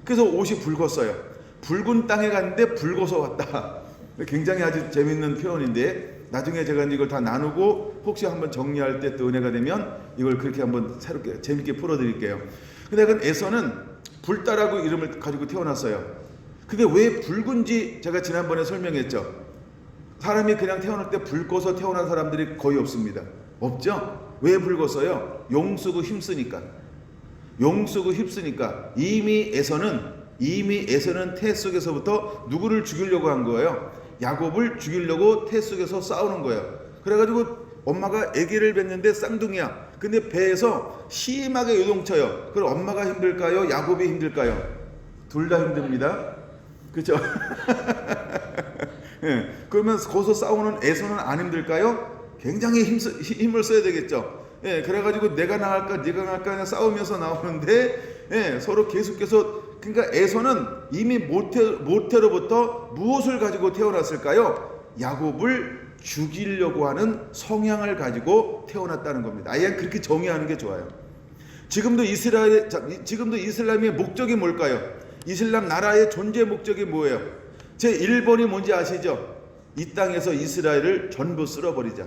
그래서 옷이 붉었어요. 붉은 땅에 갔는데 붉어서 왔다. 굉장히 아주 재밌는 표현인데 나중에 제가 이걸 다 나누고 혹시 한번 정리할 때 또 은혜가 되면 이걸 그렇게 한번 새롭게 재밌게 풀어드릴게요. 근데 그 에서는 불따라고 이름을 가지고 태어났어요. 그게 왜 붉은지 제가 지난번에 설명했죠. 사람이 그냥 태어날 때 붉어서 태어난 사람들이 거의 없습니다. 없죠? 왜 붉었어요? 용쓰고 힘쓰니까. 이미 에서는 태 속에서부터 누구를 죽이려고 한 거예요? 야곱을 죽이려고 태 속에서 싸우는 거예요. 그래가지고 엄마가 아기를 낳는데 쌍둥이야. 근데 배에서 심하게 요동쳐요. 그럼 엄마가 힘들까요? 야곱이 힘들까요? 둘 다 힘듭니다. 그렇죠? 예, 그러면 거기서 싸우는 에서는 안 힘들까요? 굉장히 힘을 써야 되겠죠. 예, 그래가지고 내가 나갈까 네가 나갈까 싸우면서 나오는데 예, 서로 계속해서 그러니까 에서는 이미 모태로부터 무엇을 가지고 태어났을까요? 야곱을 죽이려고 하는 성향을 가지고 태어났다는 겁니다. 아예 그렇게 정의하는 게 좋아요. 지금도 이슬람의 목적이 뭘까요? 이슬람 나라의 존재 목적이 뭐예요? 제 1번이 뭔지 아시죠? 이 땅에서 이스라엘을 전부 쓸어버리자.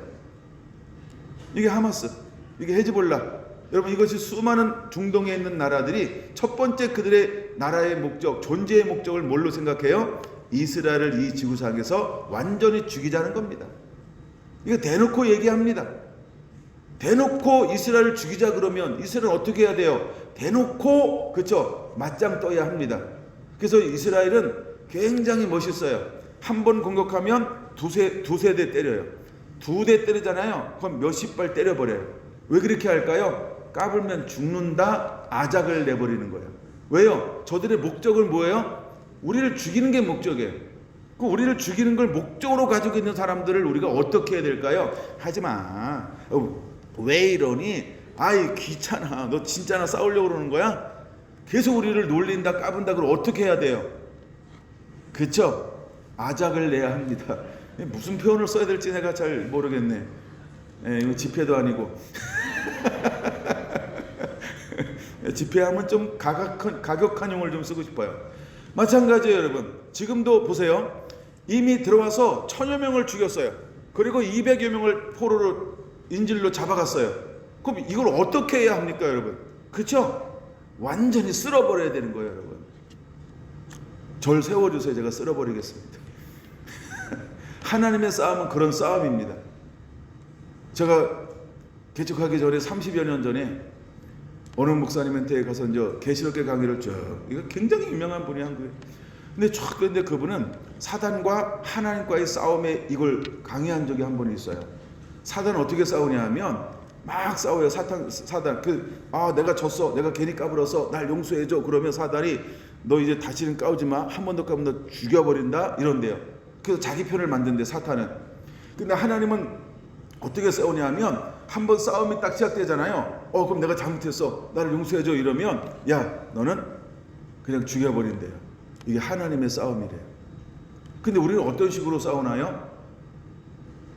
이게 하마스, 이게 헤즈볼라. 여러분, 이것이 수많은 중동에 있는 나라들이 첫 번째 그들의 나라의 목적, 존재의 목적을 뭘로 생각해요? 이스라엘을 이 지구상에서 완전히 죽이자는 겁니다. 이거 대놓고 얘기합니다. 대놓고 이스라엘을 죽이자 그러면 이스라엘은 어떻게 해야 돼요? 대놓고, 그렇죠? 맞짱 떠야 합니다. 그래서 이스라엘은 굉장히 멋있어요. 한 번 공격하면 두세 대 때려요. 2대 때리잖아요. 그럼 몇십 발 때려버려요. 왜 그렇게 할까요? 까불면 죽는다, 아작을 내버리는 거예요. 왜요? 저들의 목적은 뭐예요? 우리를 죽이는 게 목적이에요. 그 우리를 죽이는 걸 목적으로 가지고 있는 사람들을 우리가 어떻게 해야 될까요? 하지마. 왜 이러니? 아이 귀찮아. 너 진짜 나 싸우려고 그러는 거야? 계속 우리를 놀린다 까분다. 그럼 어떻게 해야 돼요? 그쵸? 아작을 내야 합니다. 무슨 표현을 써야 될지 내가 잘 모르겠네. 이거 집회도 아니고. 집회하면 좀 가격한 용어를 좀 쓰고 싶어요. 마찬가지예요, 여러분. 지금도 보세요. 이미 들어와서 1000여 명을 죽였어요. 그리고 200여 명을 포로로 인질로 잡아갔어요. 그럼 이걸 어떻게 해야 합니까, 여러분? 그렇죠? 완전히 쓸어버려야 되는 거예요, 여러분. 절 세워주세요. 제가 쓸어버리겠습니다. 하나님의 싸움은 그런 싸움입니다. 제가 개척하기 전에 30여 년 전에 어느 목사님한테 가서 이제 계시록의 강의를 쭉, 이거 굉장히 유명한 분이 한 거예요. 근데 그분은 사단과 하나님과의 싸움에 이걸 강의한 적이 한 번 있어요. 사단은 어떻게 싸우냐 하면 막 싸워요. 사단 내가 졌어, 내가 괜히 까불어서 날 용서해줘. 그러면 사단이 너 이제 다시는 까우지 마, 한 번 더 까면 너 죽여버린다, 이런데요. 그래서 자기 편을 만든대, 사탄은. 근데 하나님은 어떻게 싸우냐 하면 한 번 싸움이 딱 시작되잖아요. 그럼 내가 잘못했어, 나를 용서해줘, 이러면 야 너는 그냥 죽여버린대요. 이게 하나님의 싸움이래요. 근데 우리는 어떤 식으로 싸우나요?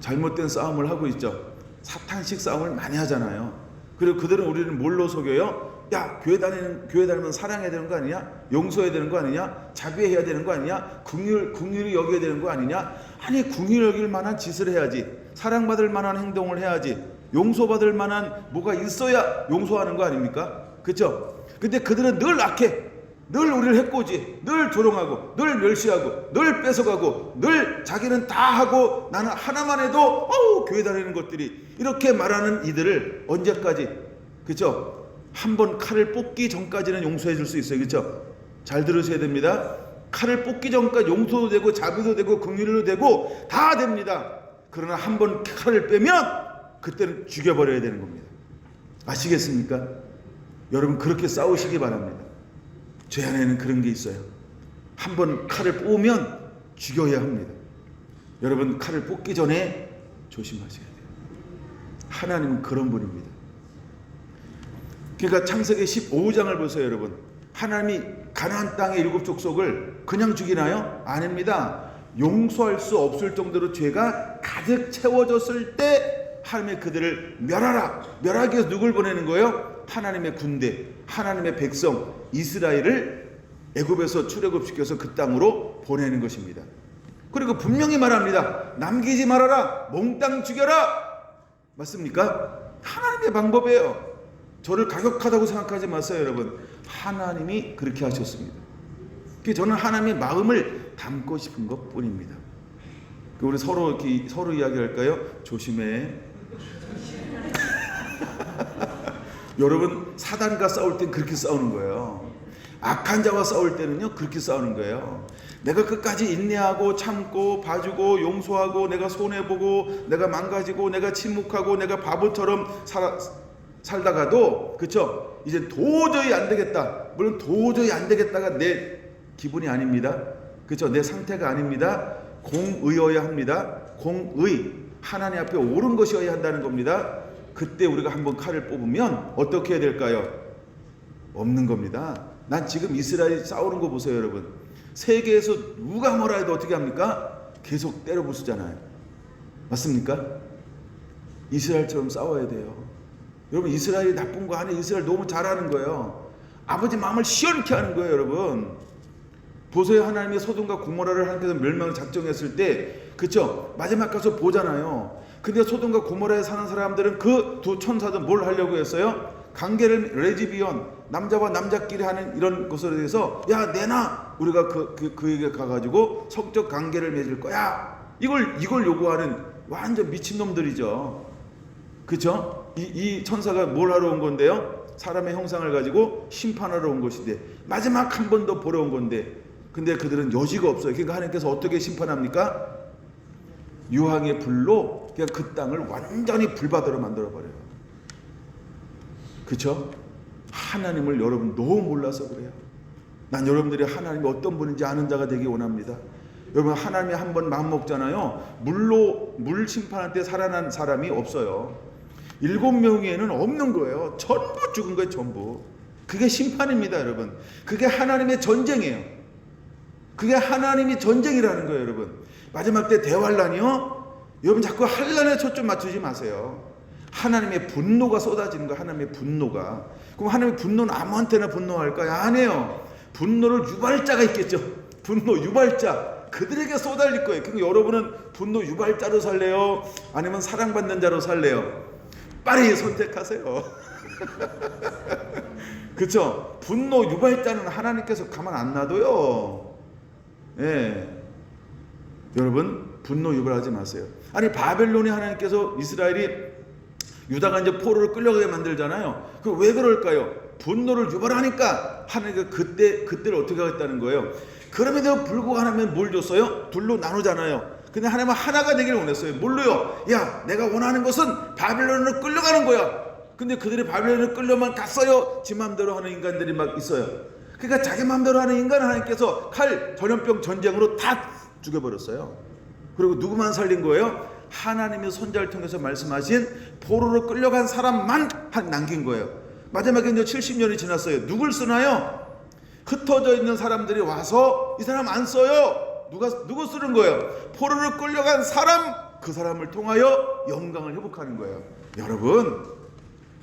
잘못된 싸움을 하고 있죠. 사탄식 싸움을 많이 하잖아요. 그리고 그들은 우리는 뭘로 속여요? 야, 교회 다니면 사랑해야 되는 거 아니냐? 용서해야 되는 거 아니냐? 자비해야 되는 거 아니냐? 긍휼히 여겨야 되는 거 아니냐? 아니, 긍휼히 여길 만한 짓을 해야지. 사랑받을 만한 행동을 해야지. 용서받을 만한 뭐가 있어야 용서하는 거 아닙니까? 그렇죠? 근데 그들은 늘 악해. 늘 우리를 해코지, 늘 조롱하고, 늘 멸시하고, 늘 뺏어가고, 늘 자기는 다 하고 나는 하나만 해도 교회 다니는 것들이, 이렇게 말하는 이들을 언제까지, 그렇죠? 한번 칼을 뽑기 전까지는 용서해 줄 수 있어요. 그렇죠? 잘 들으셔야 됩니다. 칼을 뽑기 전까지 용서도 되고 자비도 되고 긍휼도 되고 다 됩니다. 그러나 한번 칼을 빼면 그때는 죽여버려야 되는 겁니다. 아시겠습니까? 여러분, 그렇게 싸우시기 바랍니다. 죄 안에는 그런 게 있어요. 한번 칼을 뽑으면 죽여야 합니다. 여러분, 칼을 뽑기 전에 조심하셔야 돼요. 하나님은 그런 분입니다. 그러니까 창세기 15장을 보세요, 여러분. 하나님이 가나안 땅의 7 족속을 그냥 죽이나요? 아닙니다. 용서할 수 없을 정도로 죄가 가득 채워졌을 때 하나님이 그들을 멸하기 위해서 누굴 보내는 거예요? 하나님의 군대, 하나님의 백성 이스라엘을 애굽에서 출애굽시켜서 그 땅으로 보내는 것입니다. 그리고 분명히 말합니다. 남기지 말아라, 몽땅 죽여라. 맞습니까? 하나님의 방법이에요. 저를 가격하다고 생각하지 마세요, 여러분. 하나님이 그렇게 하셨습니다. 저는 하나님의 마음을 담고 싶은 것 뿐입니다. 우리 서로 이야기할까요? 조심해. 여러분, 사단과 싸울 땐 그렇게 싸우는 거예요. 악한 자와 싸울 때는요, 그렇게 싸우는 거예요. 내가 끝까지 인내하고 참고 봐주고 용서하고 내가 손해보고 내가 망가지고 내가 침묵하고 내가 바보처럼 살다가도, 그쵸? 이제 도저히 안 되겠다. 물론 도저히 안 되겠다가 내 기분이 아닙니다. 그쵸? 내 상태가 아닙니다. 공의여야 합니다. 공의. 하나님 앞에 옳은 것이어야 한다는 겁니다. 그때 우리가 한번 칼을 뽑으면 어떻게 해야 될까요? 없는 겁니다. 난 지금 이스라엘 싸우는 거 보세요, 여러분. 세계에서 누가 뭐라 해도 어떻게 합니까? 계속 때려 부수잖아요. 맞습니까? 이스라엘처럼 싸워야 돼요. 여러분, 이스라엘이 나쁜 거 아니에요. 이스라엘 너무 잘하는 거예요. 아버지 마음을 시원케 하는 거예요, 여러분. 보세요. 하나님의 소돔과 고모라를 하나님께서 멸망을 작정했을 때, 그쵸? 마지막 가서 보잖아요. 근데 소돔과 고모라에 사는 사람들은 그 두 천사들 뭘 하려고 했어요? 관계를, 레즈비언, 남자와 남자끼리 하는 이런 것에 대해서, 야, 내놔! 우리가 그에게 가가지고 성적 관계를 맺을 거야. 이걸 요구하는 완전 미친놈들이죠. 그쵸? 이 천사가 뭘 하러 온 건데요? 사람의 형상을 가지고 심판하러 온 것인데, 마지막 한 번 더 보러 온 건데, 근데 그들은 여지가 없어요. 그러니까 하나님께서 어떻게 심판합니까? 유황의 불로 그냥 그 땅을 완전히 불바다로 만들어버려요. 그쵸? 하나님을 여러분 너무 몰라서 그래요. 난 여러분들이 하나님이 어떤 분인지 아는 자가 되기 원합니다. 여러분, 하나님이 한번 마음 먹잖아요. 물 심판할 때 살아난 사람이 없어요. 7명에는 없는 거예요. 전부 죽은 거예요. 전부. 그게 심판입니다, 여러분. 그게 하나님의 전쟁이에요. 그게 하나님이 전쟁이라는 거예요, 여러분. 마지막 때 대환란이요, 여러분 자꾸 환란에 초점 맞추지 마세요. 하나님의 분노가 쏟아지는 거예요. 하나님의 분노가. 그럼 하나님의 분노는 아무한테나 분노할까요? 아니에요. 분노를 유발자가 있겠죠. 분노 유발자, 그들에게 쏟아질 거예요. 그리고 여러분은 분노 유발자로 살래요? 아니면 사랑받는 자로 살래요? 빨리 선택하세요. 그렇죠? 분노 유발자는 하나님께서 가만 안 놔둬요. 예. 여러분, 분노 유발하지 마세요. 아니, 바벨론이 하나님께서 이스라엘이 유다가 이제 포로를 끌려가게 만들잖아요. 그 왜 그럴까요? 분노를 유발하니까 하나님께서 그때를 어떻게 하겠다는 거예요? 그럼에도 불구하고 하나님은 뭘 줬어요? 둘로 나누잖아요. 근데 하나님은 하나가 되기를 원했어요. 뭘로요? 야, 내가 원하는 것은 바벨론으로 끌려가는 거야. 근데 그들이 바벨론으로 끌려만 갔어요. 지 마음대로 하는 인간들이 막 있어요. 그러니까 자기 마음대로 하는 인간을 하나님께서 칼, 전염병, 전쟁으로 다 죽여버렸어요. 그리고 누구만 살린 거예요? 하나님의 선자를 통해서 말씀하신 포로로 끌려간 사람만 남긴 거예요. 마지막에 이제 70년이 지났어요. 누굴 쓰나요? 흩어져 있는 사람들이 와서 이 사람 안 써요. 누구 쓰는 거예요? 포로로 끌려간 사람, 그 사람을 통하여 영광을 회복하는 거예요. 여러분,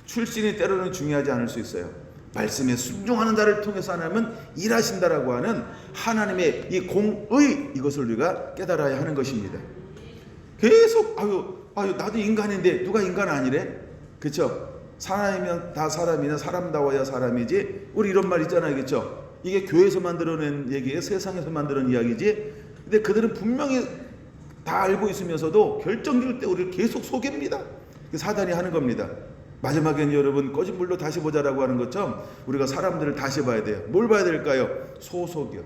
출신이 때로는 중요하지 않을 수 있어요. 말씀에 순종하는 자를 통해서 하나님은 일하신다라고 하는 하나님의 이 공의, 이것을 우리가 깨달아야 하는 것입니다. 계속 아유 나도 인간인데 누가 인간 아니래? 그렇죠? 사람이면 다 사람이나 사람다워야 사람이지. 우리 이런 말 있잖아요, 그렇죠? 이게 교회에서 만들어낸 얘기예요, 세상에서 만들어낸 이야기지. 근데 그들은 분명히 다 알고 있으면서도 결정질 때 우리를 계속 속입니다. 사단이 하는 겁니다. 마지막엔 여러분, 꺼진 불로 다시 보자라고 하는 것처럼 우리가 사람들을 다시 봐야 돼요. 뭘 봐야 될까요? 소속이요.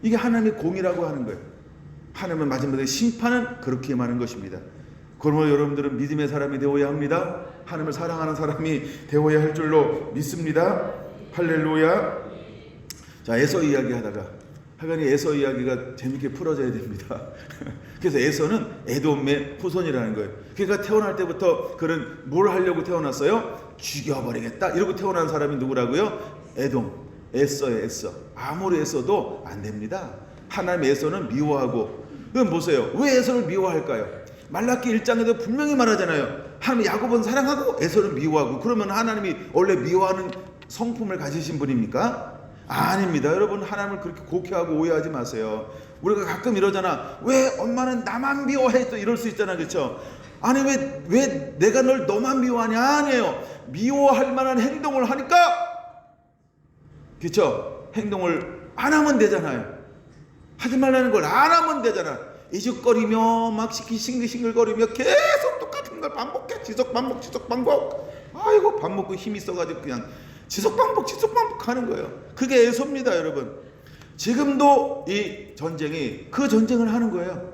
이게 하나님의 공이라고 하는 거예요. 하나님은 마지막에 심판은 그렇게 임하는 것입니다. 그러므로 여러분들은 믿음의 사람이 되어야 합니다. 하나님을 사랑하는 사람이 되어야 할 줄로 믿습니다. 할렐루야. 자, 에서 이야기 하다가 하여간 에서 이야기가 재밌게 풀어져야 됩니다. 그래서 에서는 에돔의 후손이라는 거예요. 그러니까 태어날 때부터 그런 뭘 하려고 태어났어요? 죽여버리겠다 이러고 태어난 사람이 누구라고요? 에돔, 에서예요. 에서. 아무리 에서도 안 됩니다. 하나님 에서는 미워하고. 그럼 보세요, 왜 에서를 미워할까요? 말라기 1장에도 분명히 말하잖아요. 하나님 야곱은 사랑하고 에서는 미워하고. 그러면 하나님이 원래 미워하는 성품을 가지신 분입니까? 아닙니다. 여러분, 하나님을 그렇게 곡해하고 오해하지 마세요. 우리가 가끔 이러잖아. 왜 엄마는 나만 미워해? 또 이럴 수 있잖아, 그렇죠? 아니, 왜 내가 널 너만 미워하냐? 아니에요. 미워할 만한 행동을 하니까, 그렇죠? 행동을 안 하면 되잖아요. 하지 말라는 걸 안 하면 되잖아. 이죽거리며 막 싱글싱글거리며 계속 똑같은 걸 반복해. 지속 반복. 아이고, 밥 먹고 힘이 있어가지고 그냥 지속 반복 하는 거예요. 그게 에서입니다, 여러분. 지금도 이 전쟁이 그 전쟁을 하는 거예요.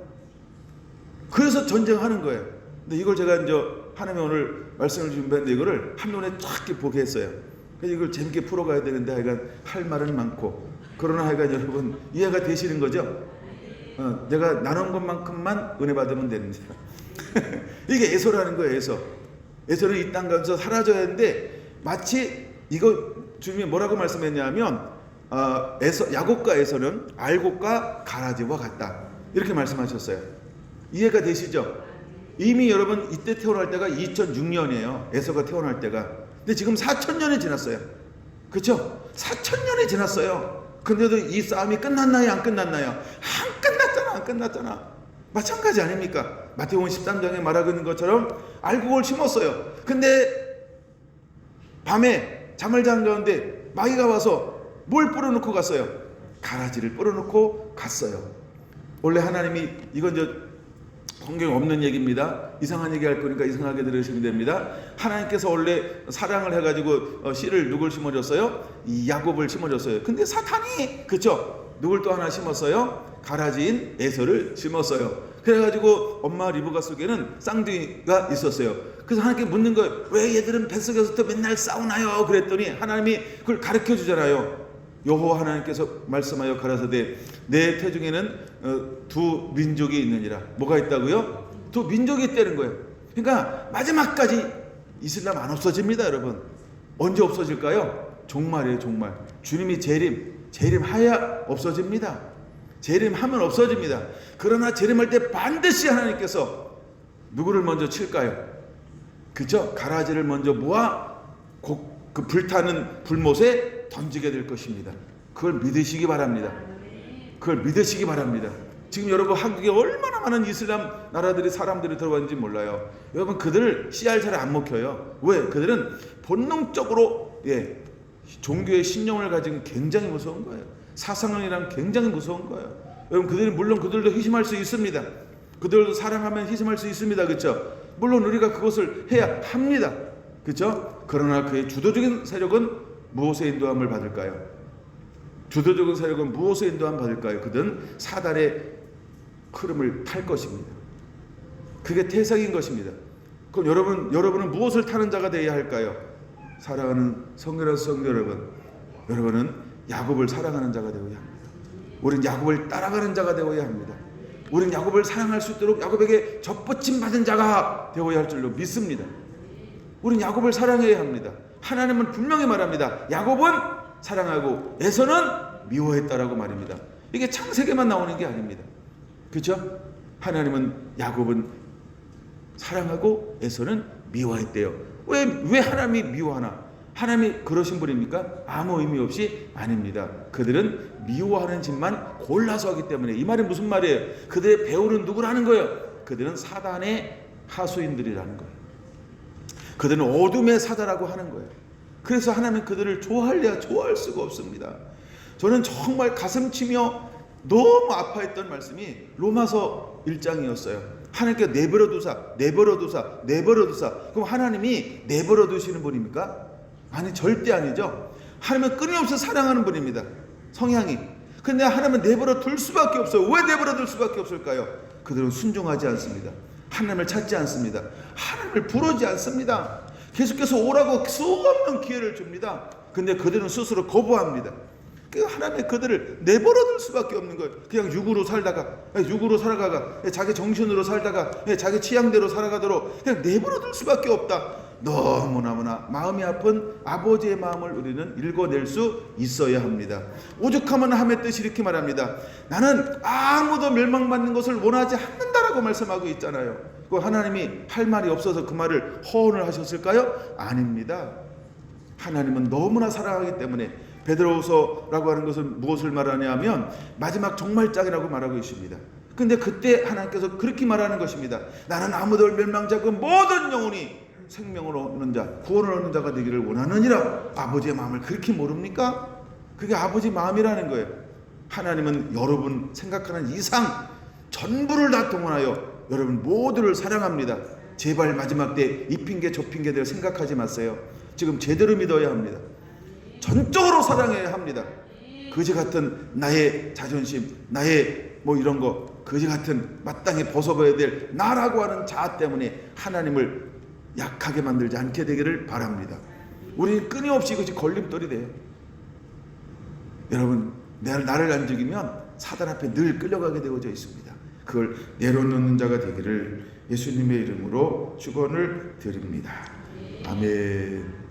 그래서 전쟁하는 거예요. 근데 이걸 제가 이제 하나님이 오늘 말씀을 준비했는데 이거를 한눈에 쫙 보게 했어요. 그래서 이걸 재밌게 풀어가야 되는데 하여간 할 말은 많고, 그러나 하여간 여러분 이해가 되시는 거죠? 내가 나눈 것만큼만 은혜 받으면 됩니다. 이게 에서라는 거예요. 에서는 이 땅 가운데서 사라져야 하는데, 마치 이거 주님이 뭐라고 말씀했냐면 야곱과 에서는 알곡과 가라지와 같다, 이렇게 말씀하셨어요. 이해가 되시죠? 이미 여러분 이때 태어날 때가 2006년이에요. 에서가 태어날 때가. 근데 지금 4,000년이 지났어요. 그렇죠? 4,000년이 지났어요. 근데도 이 싸움이 끝났나요? 안 끝났나요? 안 끝났잖아. 마찬가지 아닙니까? 마태복음 13장에 말하고 있는 것처럼 알곡을 심었어요. 근데 밤에 잠을 자는 가운데 마귀가 와서 뭘 뿌려놓고 갔어요? 가라지를 뿌려놓고 갔어요. 원래 하나님이, 이건 저 성경에 없는 얘기입니다. 이상한 얘기 할 거니까 이상하게 들으시면 됩니다. 하나님께서 원래 사랑을 해가지고 씨를 누굴 심어줬어요? 이 야곱을 심어줬어요. 근데 사탄이, 그쵸? 누굴 또 하나 심었어요? 가라지인 에서를 심었어요. 그래가지고 엄마 리브가 속에는 쌍둥이가 있었어요. 그래서 하나님께 묻는 거예요. 왜 얘들은 뱃속에서부터 맨날 싸우나요? 그랬더니 하나님이 그걸 가르쳐 주잖아요. 여호와 하나님께서 말씀하여 가라사대 내 태중에는 두 민족이 있느니라. 뭐가 있다고요? 두 민족이 있다는 거예요. 그러니까 마지막까지 이슬람 안 없어집니다, 여러분. 언제 없어질까요? 종말이에요, 종말. 주님이 재림하야 없어집니다. 재림하면 없어집니다. 그러나 재림할 때 반드시 하나님께서 누구를 먼저 칠까요? 그죠? 가라지를 먼저 모아 그 불타는 불못에 던지게 될 것입니다. 그걸 믿으시기 바랍니다. 그걸 믿으시기 바랍니다. 지금 여러분 한국에 얼마나 많은 이슬람 나라들이 사람들이 들어왔는지 몰라요. 여러분 그들 씨알 잘 안 먹혀요. 왜? 그들은 본능적으로 종교의 신념을 가진 굉장히 무서운 거예요. 사상론이란 굉장히 무서운 거예요. 여러분 그들이 물론 그들도 희심할 수 있습니다. 그들도 사랑하면 희심할 수 있습니다. 그렇죠? 물론 우리가 그것을 해야 합니다. 그렇죠? 그러나 그의 주도적인 세력은 무엇의 인도함을 받을까요? 주도적인 세력은 무엇의 인도함을 받을까요? 그들은 사단의 흐름을 탈 것입니다. 그게 태생인 것입니다. 그럼 여러분은 무엇을 타는 자가 되어야 할까요? 사랑하는 성도 여러분, 여러분은 야곱을 사랑하는 자가 되어야 합니다. 우리는 야곱을 따라가는 자가 되어야 합니다. 우리는 야곱을 사랑할 수 있도록 야곱에게 접붙임 받은 자가 되어야 할 줄로 믿습니다. 우리는 야곱을 사랑해야 합니다. 하나님은 분명히 말합니다. 야곱은 사랑하고 에서는 미워했다라고 말입니다. 이게 창세기만 나오는 게 아닙니다. 그렇죠? 하나님은 야곱은 사랑하고 에서는 미워했대요. 왜 하나님이 미워하나? 하나님이 그러신 분입니까? 아무 의미 없이 아닙니다. 그들은 미워하는 짓만 골라서 하기 때문에. 이 말이 무슨 말이에요? 그들의 배우는 누구라는 거예요? 그들은 사단의 하수인들이라는 거예요. 그들은 어둠의 사자라고 하는 거예요. 그래서 하나님은 그들을 좋아할래야 좋아할 수가 없습니다. 저는 정말 가슴치며 너무 아파했던 말씀이 로마서 1장이었어요. 하나님께 내버려 두사. 그럼 하나님이 내버려 두시는 분입니까? 아니, 절대 아니죠. 하나님은 끊임없이 사랑하는 분입니다. 성향이. 근데 하나님은 내버려 둘 수밖에 없어요. 왜 내버려 둘 수밖에 없을까요? 그들은 순종하지 않습니다. 하나님을 찾지 않습니다. 하나님을 부르지 않습니다. 계속해서 오라고 수없는 기회를 줍니다. 근데 그들은 스스로 거부합니다. 하나님의 그들을 내버려둘 수밖에 없는 거예요. 그냥 육으로 살다가 자기 정신으로 살다가 자기 취향대로 살아가도록 그냥 내버려둘 수밖에 없다. 너무나 마음이 아픈 아버지의 마음을 우리는 읽어낼 수 있어야 합니다. 오죽하면 함의 뜻이 이렇게 말합니다. 나는 아무도 멸망받는 것을 원하지 않는다라고 말씀하고 있잖아요. 그 하나님이 할 말이 없어서 그 말을 허언을 하셨을까요? 아닙니다. 하나님은 너무나 사랑하기 때문에. 베드로후서라고 하는 것은 무엇을 말하냐 하면 마지막 종말장이라고 말하고 있습니다. 근데 그때 하나님께서 그렇게 말하는 것입니다. 나는 아무도 멸망자 그 모든 영혼이 생명을 얻는 자, 구원을 얻는 자가 되기를 원하느니라. 아버지의 마음을 그렇게 모릅니까? 그게 아버지 마음이라는 거예요. 하나님은 여러분 생각하는 이상 전부를 다 동원하여 여러분 모두를 사랑합니다. 제발 마지막 때 이 핑계 저 핑계들 생각하지 마세요. 지금 제대로 믿어야 합니다. 전적으로 사랑해야 합니다. 거지 같은 나의 자존심, 나의 이런 거, 거지 같은 마땅히 벗어버려야 될 나라고 하는 자아 때문에 하나님을 약하게 만들지 않게 되기를 바랍니다. 우리는 끊임없이 이것이 걸림돌이 돼요. 여러분, 나를 안 죽이면 사단 앞에 늘 끌려가게 되어져 있습니다. 그걸 내려놓는 자가 되기를 예수님의 이름으로 축원을 드립니다. 아멘.